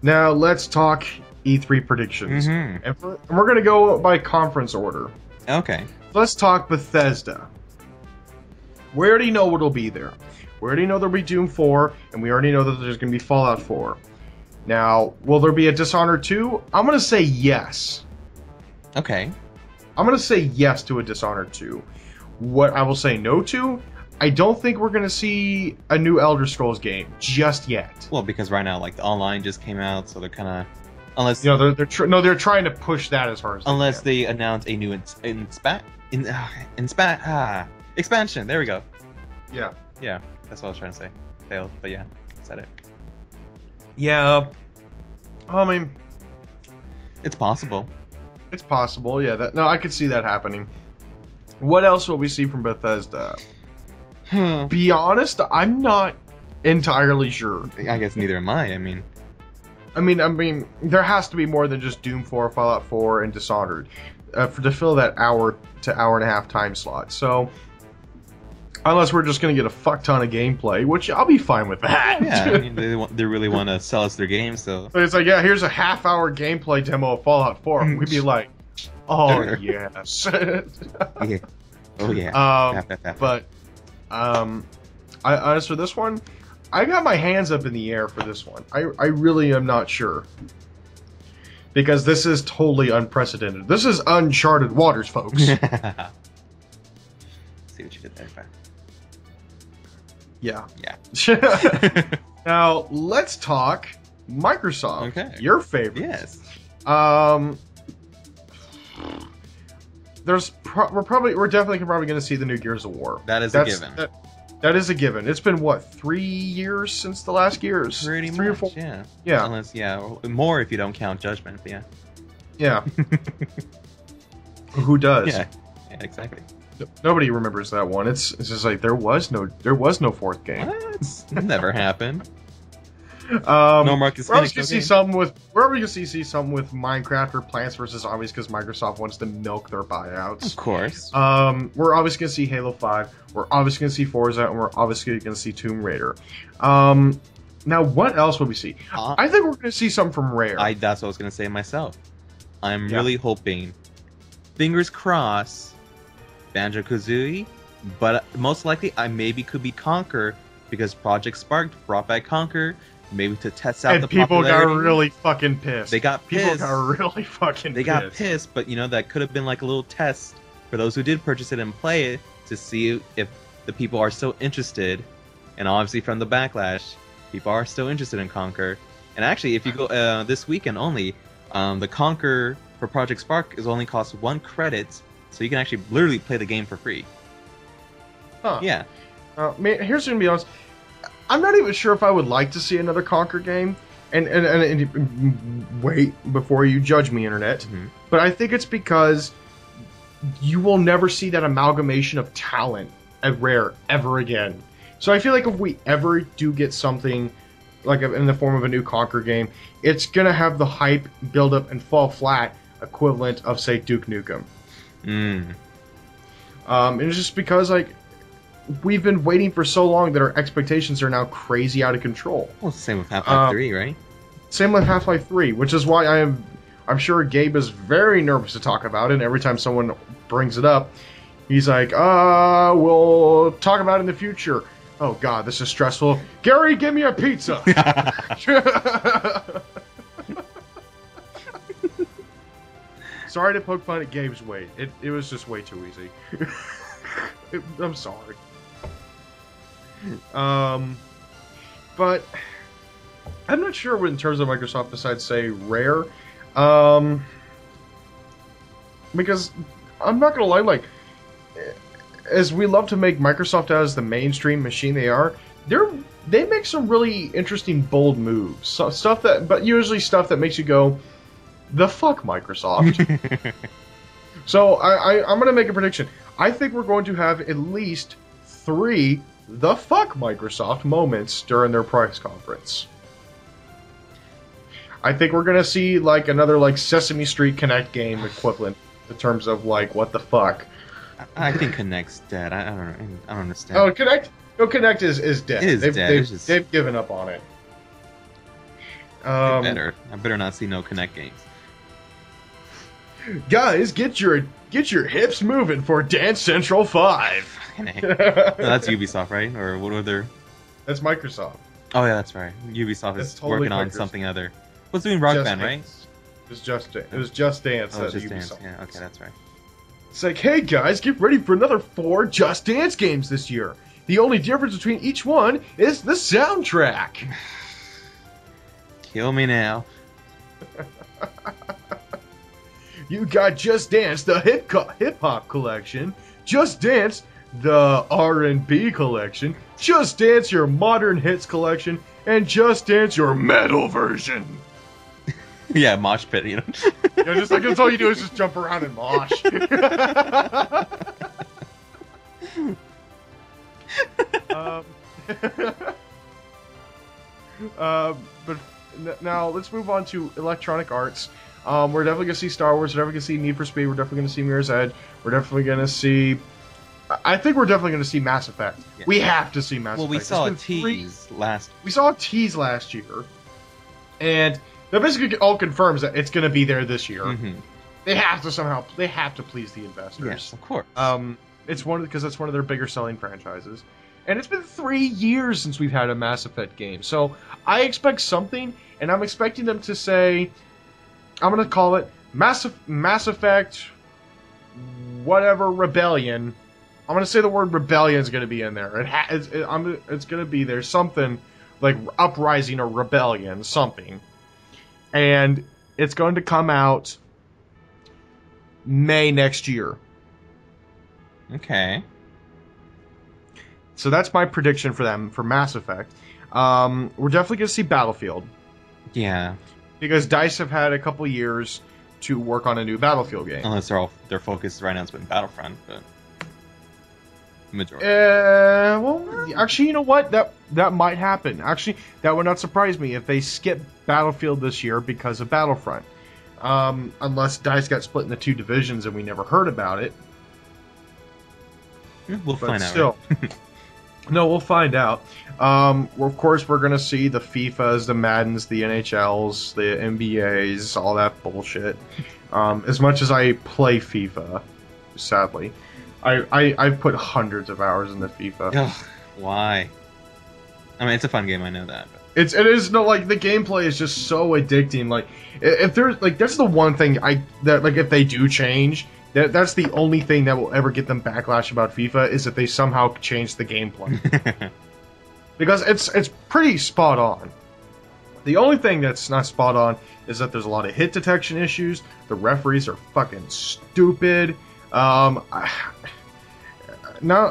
Now, let's talk E3 predictions. Mm-hmm. And we're going to go by conference order. Okay. Let's talk Bethesda. We already know what'll be there. We already know there'll be Doom 4, and we already know that there's going to be Fallout 4. Now, will there be a Dishonored 2? I'm going to say yes. Okay. I'm going to say yes to a Dishonored 2. What I will say no to, I don't think we're going to see a new Elder Scrolls game just yet. Well, because right now, like, the online just came out, so they're kind of... Unless... You know, they're trying to push that as hard as Unless they they announce a new expansion. There we go. can. Yeah. Yeah, that's what I was trying to say. Failed, but yeah, said it. Yeah. I mean, It's possible. it's possible. Yeah. No, I could see that happening. What else will we see from Bethesda? Be honest, I'm not entirely sure. I guess neither am I. I mean, there has to be more than just Doom 4, Fallout 4, and Dishonored to fill that hour to hour and a half time slot. So, unless we're just going to get a fuck ton of gameplay, which I'll be fine with that. Yeah, they really want to sell us their games, so... But it's like, yeah, here's a half-hour gameplay demo of Fallout 4. We'd be like, oh, yes. Yeah. Oh, yeah. But, as for this one, I got my hands up in the air for this one. I really am not sure. Because this is totally unprecedented. This is uncharted waters, folks. See what you did there, Pat. Yeah. Yeah. Now, let's talk Microsoft. Okay. Your favorite. Yes. We're definitely probably going to see the new Gears of War. That is a given. That is a given. It's been what, 3 years since the last Gears? Pretty three much, or 4. yeah. Yeah. Unless, more if you don't count Judgment, but yeah. Yeah. Who does? Yeah, exactly. Nobody remembers that one. It's just like there was no fourth game. What? Never happened. No Marcus we're always Phoenix, gonna no see game. something with we're always gonna see something with Minecraft or Plants vs Zombies because Microsoft wants to milk their buyouts. Of course. We're obviously gonna see Halo 5. We're obviously gonna see Forza, and we're obviously gonna see Tomb Raider. Now what else will we see? I think we're gonna see something from Rare. That's what I was gonna say myself. I'm Yeah. really hoping, fingers crossed, Banjo-Kazooie, but most likely I maybe could be Conquer because Project Spark brought back Conquer, maybe to test out and the people popularity. got really fucking pissed. They got People pissed. got really fucking They pissed. got pissed, but that could have been like a little test for those who did purchase it and play it to see if the people are still interested. And obviously from the backlash, people are still interested in Conquer. And actually, if you go this weekend only, the Conquer for Project Spark is only cost 1 credit, so you can actually literally play the game for free. Huh. Yeah. Here's gonna be honest. I'm not even sure if I would like to see another Conquer game. And wait before you judge me, Internet. Mhm. But I think it's because you will never see that amalgamation of talent at Rare ever again. So I feel like if we ever do get something like in the form of a new Conquer game, it's gonna have the hype, build up, and fall flat equivalent of, say, Duke Nukem. Mm. And it's just because we've been waiting for so long that our expectations are now crazy out of control. Well, it's the same with Half-Life 3, right? Same with Half-Life 3, which is why I'm sure Gabe is very nervous to talk about it, and every time someone brings it up, he's like, we'll talk about it in the future. Oh god, this is stressful. Gary, give me a pizza! Sorry to poke fun at Gabe's weight. It was just way too easy. I'm sorry. But I'm not sure in terms of Microsoft besides, say, Rare. Because I'm not gonna lie, as we love to make Microsoft out as the mainstream machine they are, they make some really interesting, bold moves. But usually stuff that makes you go, the fuck, Microsoft. So I'm gonna make a prediction. I think we're going to have at least 3 the fuck Microsoft moments during their press conference. I think we're gonna see another Sesame Street Connect game equivalent in terms of what the fuck. I think Connect's dead. I don't know. I don't understand. Oh, Connect. No, Connect is dead. It is they've, dead. They've, It's just- they've given up on it. I better not see no Connect games. Guys, get your hips moving for Dance Central 5. No, that's Ubisoft, right? Or what other? That's Microsoft. Oh yeah, that's right. Ubisoft That's is totally working on Microsoft. something other. What's doing Rock Just Band, right? Dance. It was Just Dance. Oh, at just Ubisoft. Dance. Yeah, okay, that's right. It's like, hey guys, get ready for another 4 Just Dance games this year. The only difference between each one is the soundtrack. Kill me now. You got Just Dance, the hip hop collection. Just Dance, the R&B collection. Just Dance, your modern hits collection, and Just Dance, your metal version. Yeah, mosh pit. You know. You know, just like that's all you do is just jump around and mosh. um, but now let's move on to Electronic Arts. We're definitely gonna see Star Wars. We're definitely gonna see Need for Speed. We're definitely gonna see Mirror's Edge. We're definitely gonna see. I think we're definitely gonna see Mass Effect. Yeah. We have to see Mass Well, Effect. we It's saw a been three- tease last. We saw a tease last year, and that basically all confirms that it's gonna be there this year. Mm-hmm. They have to somehow. They have to please the investors. Yes, of course. It's because it's one of their bigger selling franchises, and it's been 3 years since we've had a Mass Effect game. So I expect something, and I'm expecting them to say, I'm gonna call it Mass Effect, whatever Rebellion. I'm gonna say the word Rebellion is gonna be in there. It's gonna be there, something like Uprising or Rebellion, something, and it's going to come out May next year. Okay. So that's my prediction for them for Mass Effect. We're definitely going to see Battlefield Yeah. because DICE have had a couple years to work on a new Battlefield game. Unless their focus right now has been Battlefront, but majority. Well, actually, you know what? That might happen. Actually, that would not surprise me if they skip Battlefield this year because of Battlefront. Unless DICE got split into 2 divisions and we never heard about it. We'll But find out. still, Right? no, we'll find out. Of course, we're gonna see the FIFAs, the Maddens, the NHLs, the NBAs, all that bullshit. As much as I play FIFA, sadly, I've put hundreds of hours into FIFA. Ugh, why? I mean, it's a fun game. I know that. But... It is no like the gameplay is just so addicting. Like if there's like that's the one thing that like if they do change. That's the only thing that will ever get them backlash about FIFA is that they somehow change the gameplay. Because it's pretty spot on. The only thing that's not spot on is that there's a lot of hit detection issues. The referees are fucking stupid. No,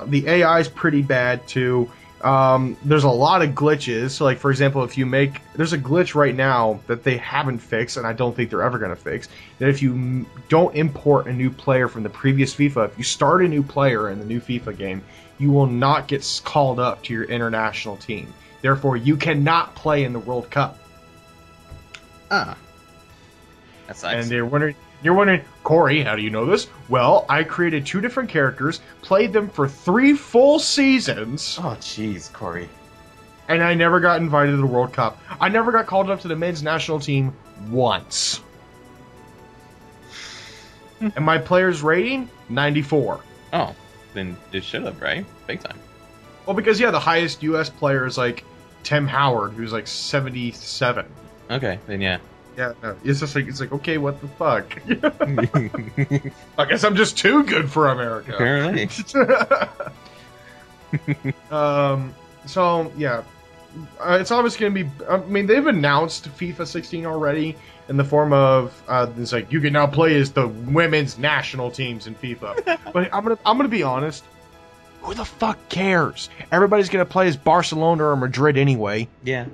the AI is pretty bad too. There's a lot of glitches. So, like for example, there's a glitch right now that they haven't fixed, and I don't think they're ever going to fix. That if you don't import a new player from the previous FIFA, if you start a new player in the new FIFA game, you will not get called up to your international team. Therefore, you cannot play in the World Cup. Ah. That sucks. And you're wondering, Corey, how do you know this? Well, I created 2 different characters, played them for 3 full seasons, Oh, jeez, Corey. and I never got invited to the World Cup. I never got called up to the men's national team once. And my player's rating, 94. Oh, then it should have, right? Big time. Well, because, yeah, the highest U.S. player is, like, Tim Howard, who's, like, 77. Okay, then yeah. Yeah, no, it's like, okay, what the fuck? I guess I'm just too good for America. Apparently. So yeah, it's obviously going to be. I mean, they've announced FIFA 16 already in the form of it's like you can now play as the women's national teams in FIFA. But I'm gonna be honest. Who the fuck cares? Everybody's gonna play as Barcelona or Madrid anyway. Yeah.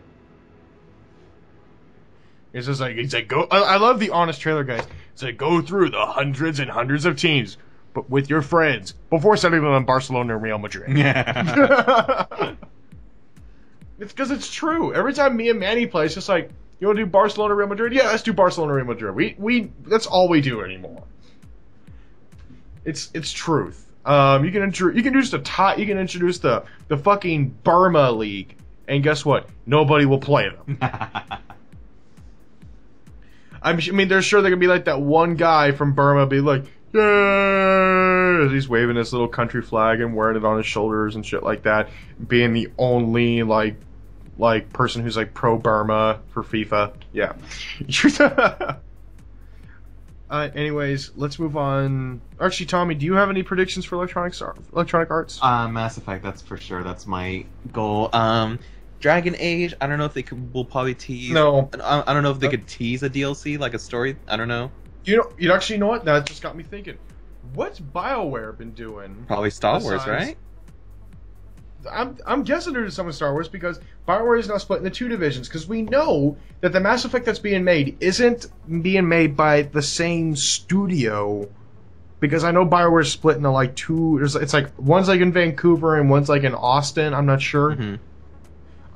It's just like go. I love the honest trailer, guys. It's like go through the hundreds and hundreds of teams, but with your friends before settling on Barcelona and Real Madrid. Yeah. It's because it's true. Every time me and Manny play, it's just like, you want to do Barcelona, Real Madrid? Yeah, let's do Barcelona, Real Madrid. We that's all we do anymore. It's truth. You can introduce the fucking Burma League, and guess what? Nobody will play them. I mean, they're sure they're gonna be like that one guy from Burma, be like, yeah, he's waving this little country flag and wearing it on his shoulders and shit like that, being the only like person who's like pro Burma for FIFA. Yeah. Anyways, let's move on. Actually, Tommy, do you have any predictions for Electronic Arts? Mass Effect, that's for sure. That's my goal. Dragon Age, I don't know if they will probably tease. No. I don't know if they could tease a DLC, like a story. I don't know. You actually know what? That just got me thinking. What's BioWare been doing? Probably Star Wars, right? I'm guessing they're doing something with Star Wars because BioWare is now split into two divisions, because we know that the Mass Effect that's being made isn't being made by the same studio, because I know BioWare is split into like two. It's like one's like in Vancouver and one's like in Austin. I'm not sure. Mm-hmm.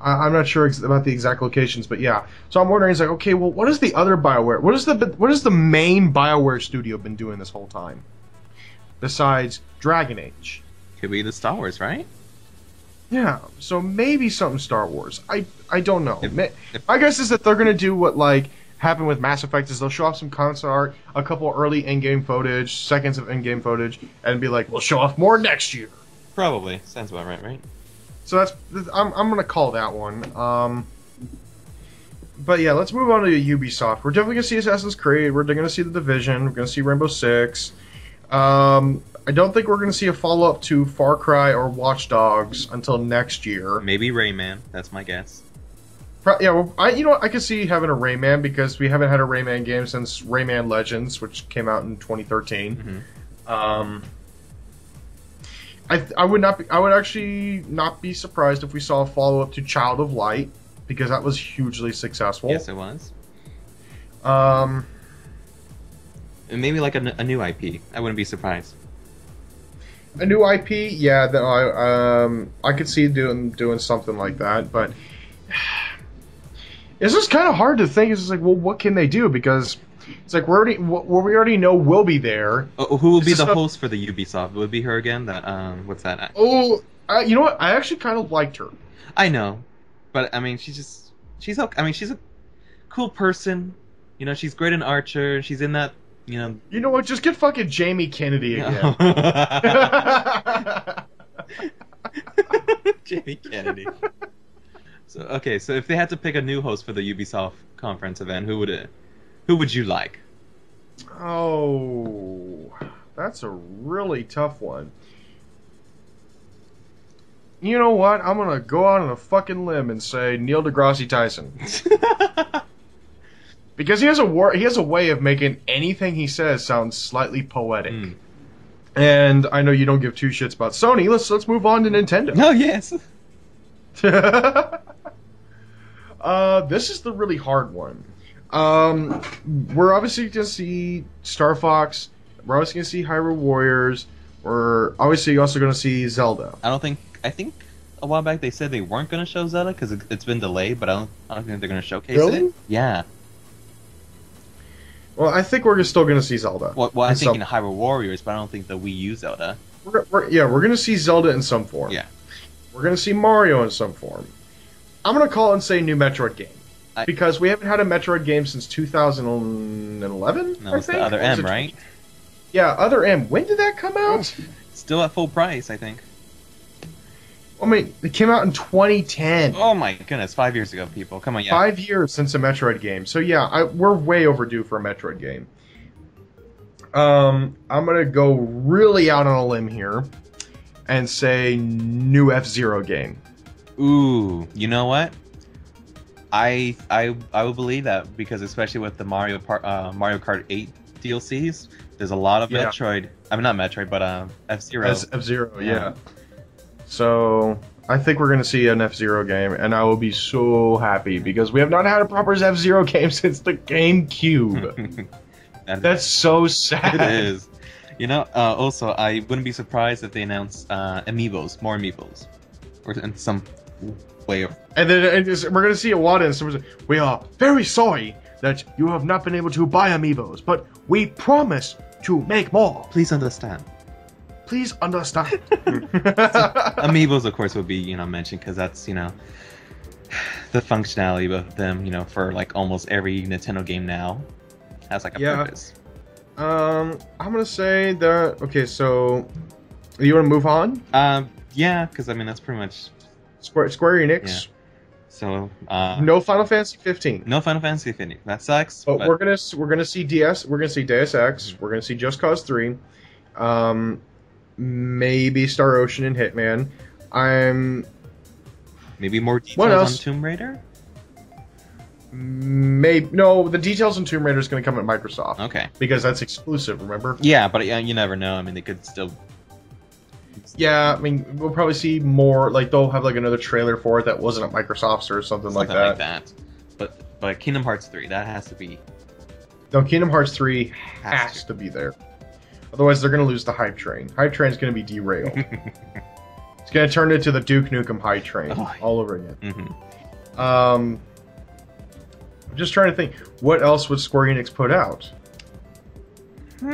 I'm not sure about the exact locations, but yeah. So I'm wondering, it's like, okay, well, what is the other BioWare? What is the main BioWare studio been doing this whole time, besides Dragon Age? Could be the Star Wars, right? Yeah. So maybe something Star Wars. I don't know. My guess is that they're gonna do what like happened with Mass Effect, is they'll show off some concept art, a couple early in-game footage, seconds of in-game footage, and be like, we'll show off more next year. Probably. Sounds about right? So I'm gonna call that one. But yeah, let's move on to Ubisoft. We're definitely gonna see Assassin's Creed. We're gonna see The Division. We're gonna see Rainbow Six. I don't think we're gonna see a follow-up to Far Cry or Watch Dogs until next year. Maybe Rayman. That's my guess. Yeah, well, I could see having a Rayman, because we haven't had a Rayman game since Rayman Legends, which came out in 2013. Mm-hmm. I would actually not be surprised if we saw a follow-up to Child of Light, because that was hugely successful. Yes, it was. And maybe like a new IP. I wouldn't be surprised. a new IP, yeah, that I could see doing something like that, but it's just kind of hard to think. It's just like, well, what can they do? Because it's like we already know will be there. Who will be the host for the Ubisoft? Would it be her again? That what's that? Oh, you know what? I actually kind of liked her. I know, but I mean, she's okay. I mean, she's a cool person. You know, she's great in Archer. She's in that. You know what? Just get fucking Jamie Kennedy again. Jamie Kennedy. So if they had to pick a new host for the Ubisoft conference event, who would you like? Oh, that's a really tough one. You know what? I'm gonna go out on a fucking limb and say Neil deGrasse Tyson. Because he has a way of making anything he says sound slightly poetic. Mm. And I know you don't give two shits about Sony. Let's move on to Nintendo. Oh yes. This is the really hard one. We're obviously going to see Star Fox. We're obviously going to see Hyrule Warriors. We're obviously also going to see Zelda. I think a while back they said they weren't going to show Zelda because it's been delayed, but I don't think they're going to showcase it. Yeah. Well, I think we're still going to see Zelda. Well, I'm thinking Hyrule Warriors, but I don't think the Wii U Zelda. We're going to see Zelda in some form. Yeah. We're going to see Mario in some form. I'm going to call and say new Metroid game. Because we haven't had a Metroid game since 2011, No, it's the Other M, right? Yeah, Other M. When did that come out? Still at full price, I think. I mean, it came out in 2010. Oh my goodness, 5 years ago, people. Come on, yeah. 5 years since a Metroid game. So yeah, we're way overdue for a Metroid game. I'm going to go really out on a limb here and say new F-Zero game. Ooh, you know what? I would believe that, because especially with the Mario Kart 8 DLCs, there's a lot of Metroid. I mean, not Metroid, but F-Zero. F-Zero, yeah. So I think we're going to see an F-Zero game, and I will be so happy, because we have not had a proper F-Zero game since the GameCube. That's so sad. It is. You know, also, I wouldn't be surprised if they announced amiibos, more amiibos, or in some way of. And then we're going to see a lot of this. We are very sorry that you have not been able to buy amiibos, but we promise to make more. Please understand. Please understand. Amiibos, of course, would be, mentioned because that's, the functionality of them, for like almost every Nintendo game now has like a purpose. I'm gonna say that. Okay, so you want to move on? Yeah, because I mean that's pretty much Square Enix. Yeah. So no Final Fantasy 15. No Final Fantasy 15. That sucks. But we're gonna see DS. We're gonna see Deus Ex. We're gonna see Just Cause 3. Maybe Star Ocean and Hitman. Maybe more details on Tomb Raider? Maybe no. The details on Tomb Raider is going to come at Microsoft. Okay. Because that's exclusive. Remember? Yeah, but you never know. I mean, they could still. Yeah, I mean, we'll probably see more. Like they'll have like another trailer for it that wasn't at Microsoft's or something like that. But Kingdom Hearts 3, that has to be. No, Kingdom Hearts 3 has to be there. Otherwise, they're going to lose the hype train. Hype train's going to be derailed. It's going to turn into the Duke Nukem hype train all over again. Mm-hmm. I'm just trying to think, what else would Square Enix put out? You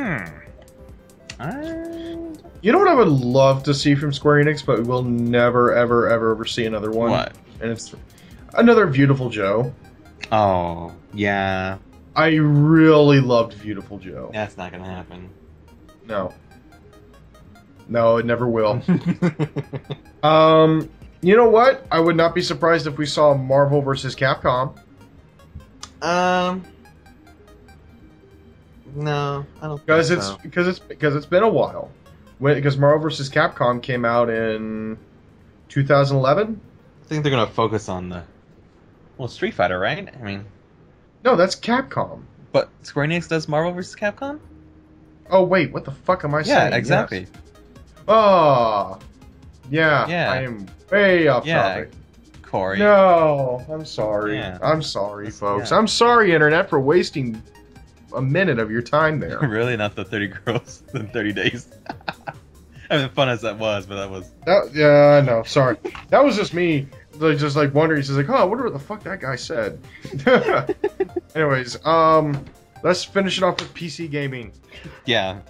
know what I would love to see from Square Enix, but we'll never, ever, ever see another one? What? And it's another Beautiful Joe. Oh, yeah. I really loved Beautiful Joe. That's not going to happen. No. No, it never will. You know what? I would not be surprised if we saw Marvel vs. Capcom. No, I don't think so. Because it's been a while. Because Marvel vs. Capcom came out in 2011. I think they're gonna focus on Street Fighter, right? I mean, no, that's Capcom. But Square Enix does Marvel vs. Capcom. Oh wait, what the fuck am I saying? Yeah, exactly. Yes. Oh, yeah. Yeah. I am way off topic. Corey. No, I'm sorry. Yeah. I'm sorry, folks. Yeah. I'm sorry, Internet, for wasting a minute of your time there. Really? Not the 30 girls in 30 days? I mean, fun as that was, but that was... Yeah, no, sorry. That was just me, just like wondering. He's like, oh, I wonder what the fuck that guy said. Anyways, let's finish it off with PC gaming. Yeah.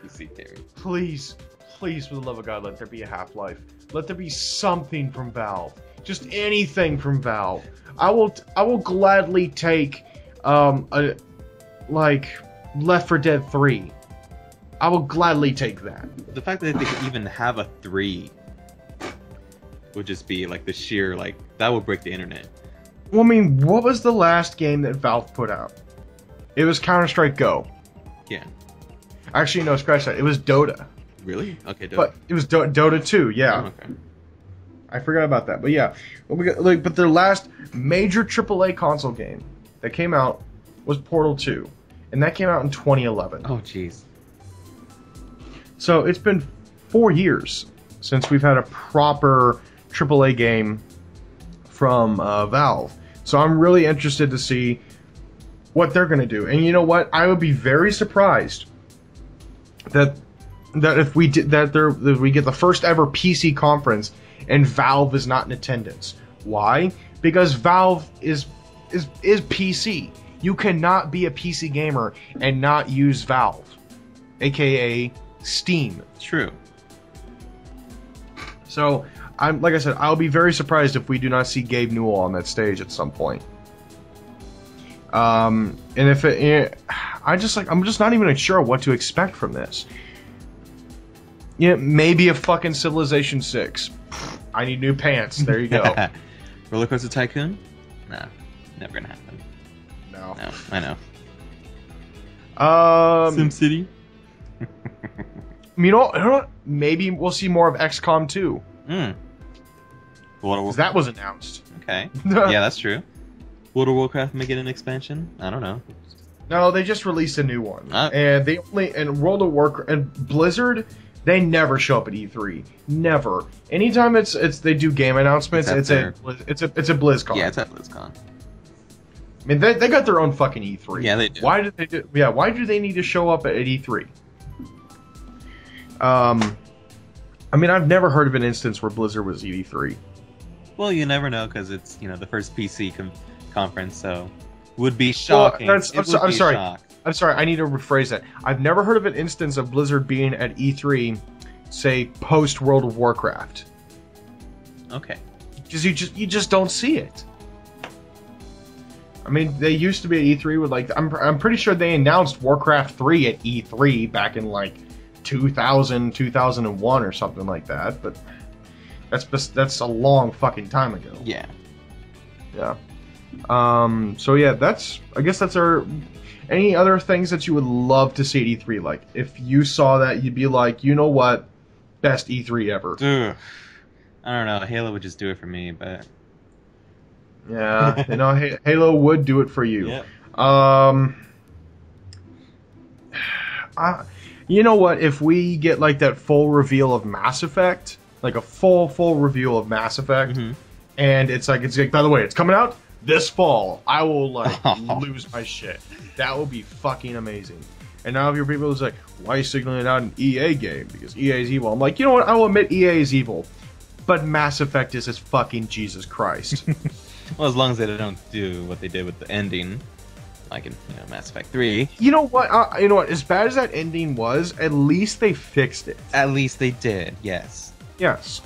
PC gaming. Please, for the love of God, let there be a Half-Life. Let there be something from Valve. Just anything from Valve. I will gladly take like Left 4 Dead 3. I will gladly take that. The fact that they could even have a 3 would just be like the sheer, like, that would break the internet. Well, I mean, what was the last game that Valve put out? It was Counter-Strike Go. Yeah. Actually, no, scratch that. It was Dota. Really? Okay, Dota. But it was Dota 2, yeah. Oh, okay. I forgot about that, but yeah. But their last major AAA console game that came out was Portal 2, and that came out in 2011. Oh, jeez. So it's been 4 years since we've had a proper AAA game from Valve. So I'm really interested to see what they're going to do. And you know what? I would be very surprised that if we did that we get the first ever PC conference and Valve is not in attendance. Why? Because Valve is PC. You cannot be a PC gamer and not use Valve, aka Steam. True. So like I said, I'll be very surprised if we do not see Gabe Newell on that stage at some point. And if I'm just not even sure what to expect from this. Yeah, maybe a fucking Civilization 6. I need new pants. There you go. Roller Coaster Tycoon? Nah, never gonna happen. No. No, I know. SimCity? You know, maybe we'll see more of XCOM 2. Because that was announced. Okay. Yeah, that's true. World of Warcraft may get an expansion? I don't know. No, they just released a new one. And World of Warcraft and Blizzard, they never show up at E3. Never. Anytime they do game announcements, it's a BlizzCon. Yeah, it's at BlizzCon. I mean, they got their own fucking E3. Yeah, they do. Why do they need to show up at E3? I mean, I've never heard of an instance where Blizzard was at E3. Well, you never know because it's the first PC conference, so would be shocking. Well, I'm sorry. I'm sorry, I need to rephrase that. I've never heard of an instance of Blizzard being at E3, say post World of Warcraft, Okay. because you just don't see it. I mean, they used to be at E3 with like I'm pretty sure they announced Warcraft 3 at E3 back in like 2000, 2001 or something like that, but that's a long fucking time ago. Yeah. Yeah. So yeah, I guess that's our. Any other things that you would love to see at E3? Like, if you saw that, you'd be like, you know what, best E3 ever. Ugh. I don't know. Halo would just do it for me, but Yeah, you know, Halo would do it for you. Yep. You know what? If we get like that full reveal of Mass Effect, like a full reveal of Mass Effect, and it's like by the way, it's coming out this fall, I will like lose my shit. That will be fucking amazing. And now if your people is like, why are you signaling out an EA game? Because EA is evil. I'm like, you know what? I will admit EA is evil, but Mass Effect is fucking Jesus Christ. well, as long as they don't do what they did with the ending, like in Mass Effect 3. You know what? You know what? As bad as that ending was, at least they fixed it. At least they did. Yes. Yes.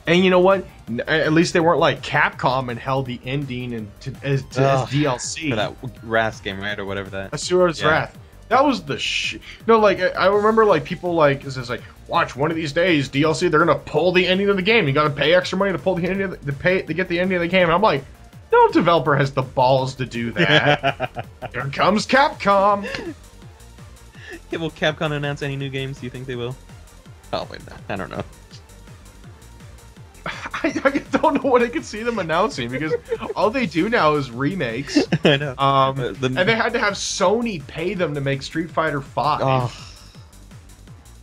And you know what? At least they weren't like Capcom and held the ending as DLC For that Wrath game, right, or whatever that. Asura's Wrath. That was the shit. No, like I remember, like people like it's just like, watch one of these days DLC. They're gonna pull the ending of the game. You gotta pay extra money to pull the ending of to get the ending of the game. And I'm like, no developer has the balls to do that. Here comes Capcom. Yeah, will Capcom announce any new games? Do you think they will? Probably not. I don't know. I don't know what I could see them announcing because all they do now is remakes. I know. And they had to have Sony pay them to make Street Fighter V,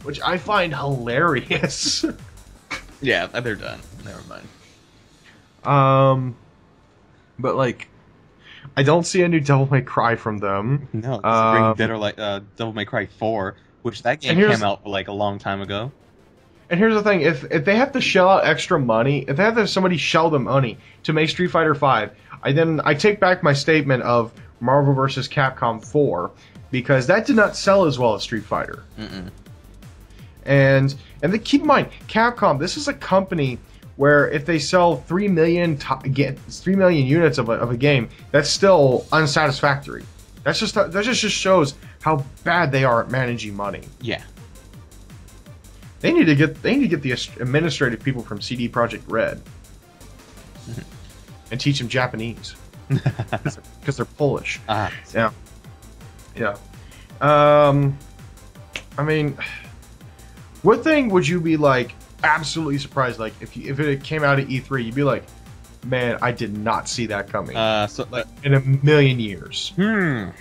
which I find hilarious. Yeah, they're done. Never mind. But like, I don't see a new Devil May Cry from them. No, bring Dead or like Devil May Cry 4, which that game came out like a long time ago. And here's the thing: if they have to shell out extra money, if they have to have somebody shell them money to make Street Fighter V, I take back my statement of Marvel vs. Capcom 4 because that did not sell as well as Street Fighter. And keep in mind, Capcom. This is a company where if they sell 3 million units of a game, that's still unsatisfactory. That just shows how bad they are at managing money. Yeah. They need to get the administrative people from CD Projekt Red and teach them Japanese because they're Polish. Yeah. I mean, what thing would you be like absolutely surprised? Like if it came out at E3, you'd be like, man, I did not see that coming. So like in a million years. I'm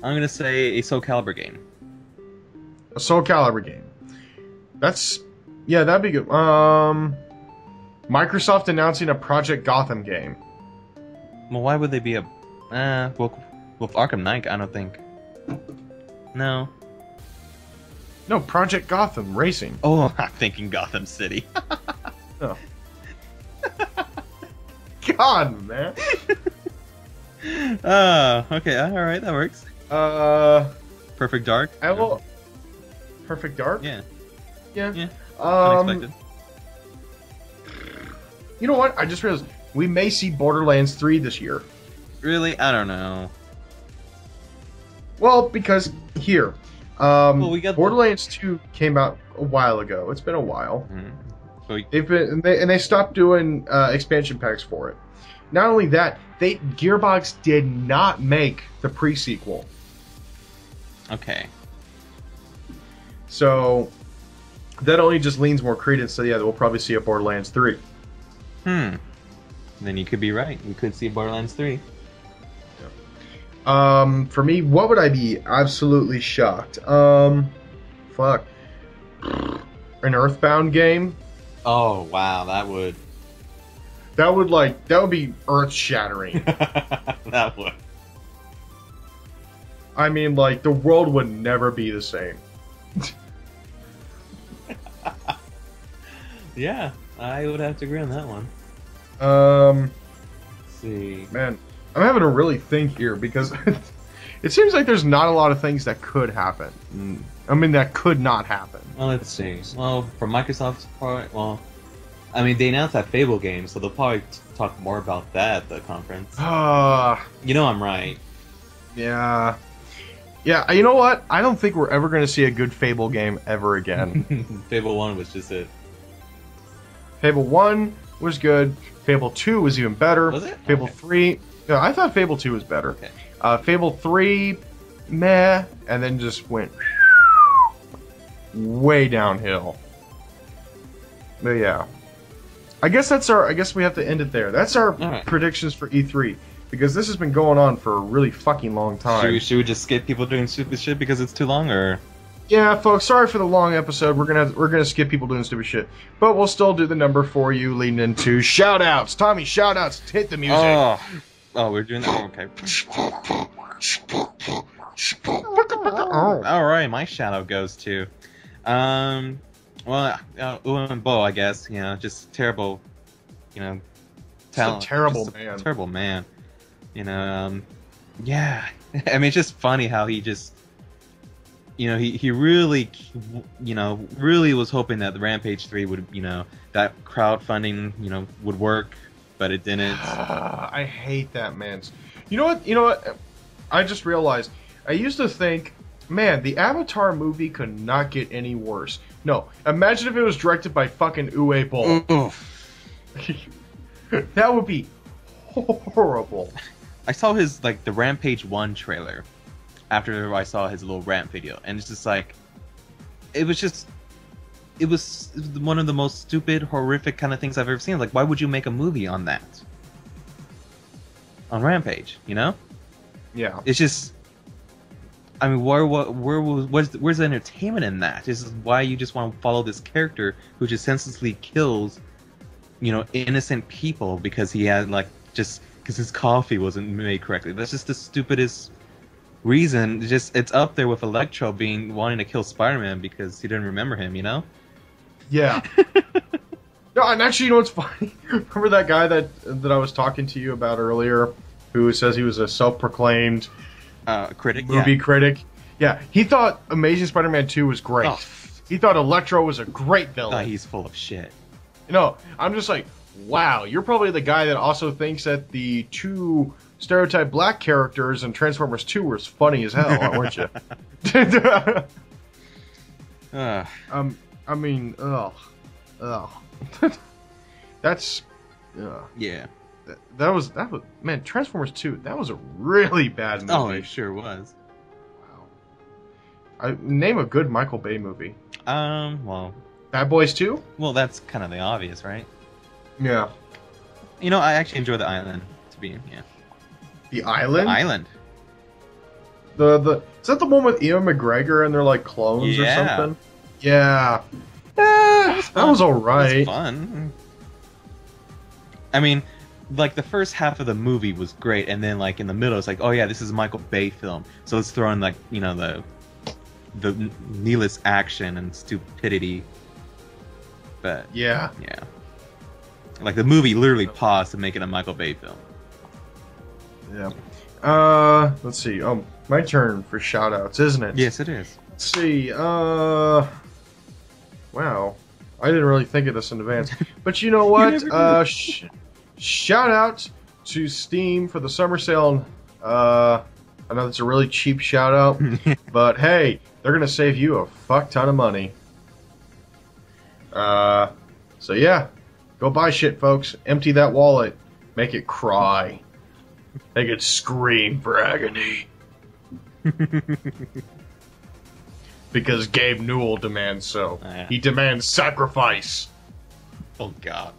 gonna say a Soul Calibur game. A Soul Calibur game. That'd be good. Microsoft announcing a Project Gotham game. Well, why would they be with Arkham Knight? I don't think. No. No, Project Gotham Racing. Oh, I'm thinking Gotham City. Oh. God, man. Okay, all right, that works. Perfect Dark. Perfect Dark. Yeah. Yeah. Unexpected. You know what? I just realized we may see Borderlands 3 this year. Really? I don't know. Well, because here, we got Borderlands 2 came out a while ago. It's been a while. So they stopped doing expansion packs for it. Not only that, Gearbox did not make the pre-sequel. Okay. So that only just leans more credence. So yeah, we'll probably see a Borderlands 3. Then you could be right. We could see Borderlands 3. For me, what would I be absolutely shocked? Fuck. An Earthbound game? Oh wow, that would be earth-shattering. That would. I mean, like, the world would never be the same. Yeah, I would have to agree on that one. Let's see. Man, I'm having to really think here because It seems like there's not a lot of things that could happen. I mean, that could not happen. Well, let's see. Well, for Microsoft's part, well, I mean, they announced that Fable game, so they'll probably talk more about that at the conference. You know I'm right. Yeah. Yeah, you know what? I don't think we're ever going to see a good Fable game ever again. Fable 1 was just it. Fable 1 was good. Fable 2 was even better. Was it? Fable Okay. 3... Yeah, I thought Fable 2 was better. Okay. Fable 3, meh, and then just went way downhill. But yeah. I guess we have to end it there. That's our Alright. predictions for E3. Because this has been going on for a really fucking long time. Should we just skip people doing stupid shit because it's too long, or? Yeah, folks, sorry for the long episode. We're gonna skip people doing stupid shit. But we'll still do the number for you leading into shout-outs. Tommy, shout-outs. Hit the music. Oh, we're doing that? Okay. Alright, my shout-out goes to... Uwe and Bo, I guess. You know, just terrible, talent. Just a terrible Just a man. Terrible man. You know, yeah. I mean, it's just funny how he just... he really, really was hoping that the Rampage 3 would, that crowdfunding, would work, but it didn't. I hate that, man. You know what? I just realized. I used to think, man, the Avatar movie could not get any worse. No, imagine if it was directed by fucking Uwe Boll. That would be horrible. I saw his, the Rampage 1 trailer after I saw his little rant video, and it's just it was one of the most stupid, horrific kind of things I've ever seen. Like, why would you make a movie on that? On Rampage, Yeah. It's just, I mean, where's the entertainment in that? This is why you just want to follow this character who just senselessly kills, innocent people because he had, just because his coffee wasn't made correctly. That's just the stupidest reason. It's up there with Electro wanting to kill Spider-Man because he didn't remember him, Yeah. No, and actually, you know what's funny? Remember that guy that I was talking to you about earlier, who says he was a self-proclaimed critic, movie critic? Yeah, he thought Amazing Spider-Man 2 was great. Oh. He thought Electro was a great villain. He's full of shit. I'm just like, wow, you're probably the guy that also thinks that the two stereotype black characters in Transformers 2 were funny as hell, weren't you? I mean, ugh. That's, Yeah. that was, man, Transformers 2, that was a really bad movie. Oh, it sure was. Wow. Name a good Michael Bay movie. Well, Bad Boys 2? Well, that's kind of the obvious, right? Yeah. I actually enjoy The Island, to be, yeah. The Island? The Island. Is that the one with Ian McGregor and they're like clones or Yeah. something? Yeah. That was alright. It was fun. I mean, the first half of the movie was great, and then in the middle, it's like, oh yeah, this is a Michael Bay film, so let's throw in the needless action and stupidity. But Yeah. yeah, the movie literally paused to make it a Michael Bay film. Yeah. Let's see. My turn for shout-outs, isn't it? Yes, it is. Let's see. Wow. I didn't really think of this in advance. But you know what? never did. Shout out to Steam for the summer sale. I know that's a really cheap shout out, but hey, they're going to save you a fuck ton of money. So yeah, go buy shit, folks. Empty that wallet. Make it cry. Make it scream for agony. Because Gabe Newell demands so. Oh, yeah. He demands sacrifice. Oh God.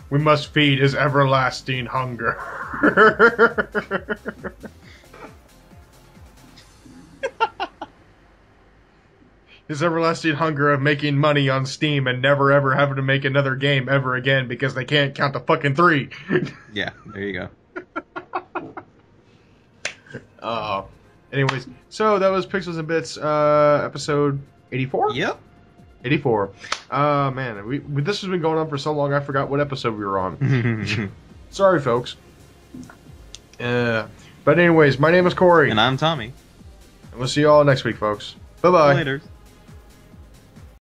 We must feed his everlasting hunger. His everlasting hunger of making money on Steam and never ever having to make another game ever again because they can't count the fucking 3. Yeah, there you go. Anyways, so that was Pixels and Bits, episode 84? Yep. 84. Man, this has been going on for so long, I forgot what episode we were on. Sorry, folks. But But anyways, my name is Corey. And I'm Tommy. And we'll see you all next week, folks. Bye-bye. Later.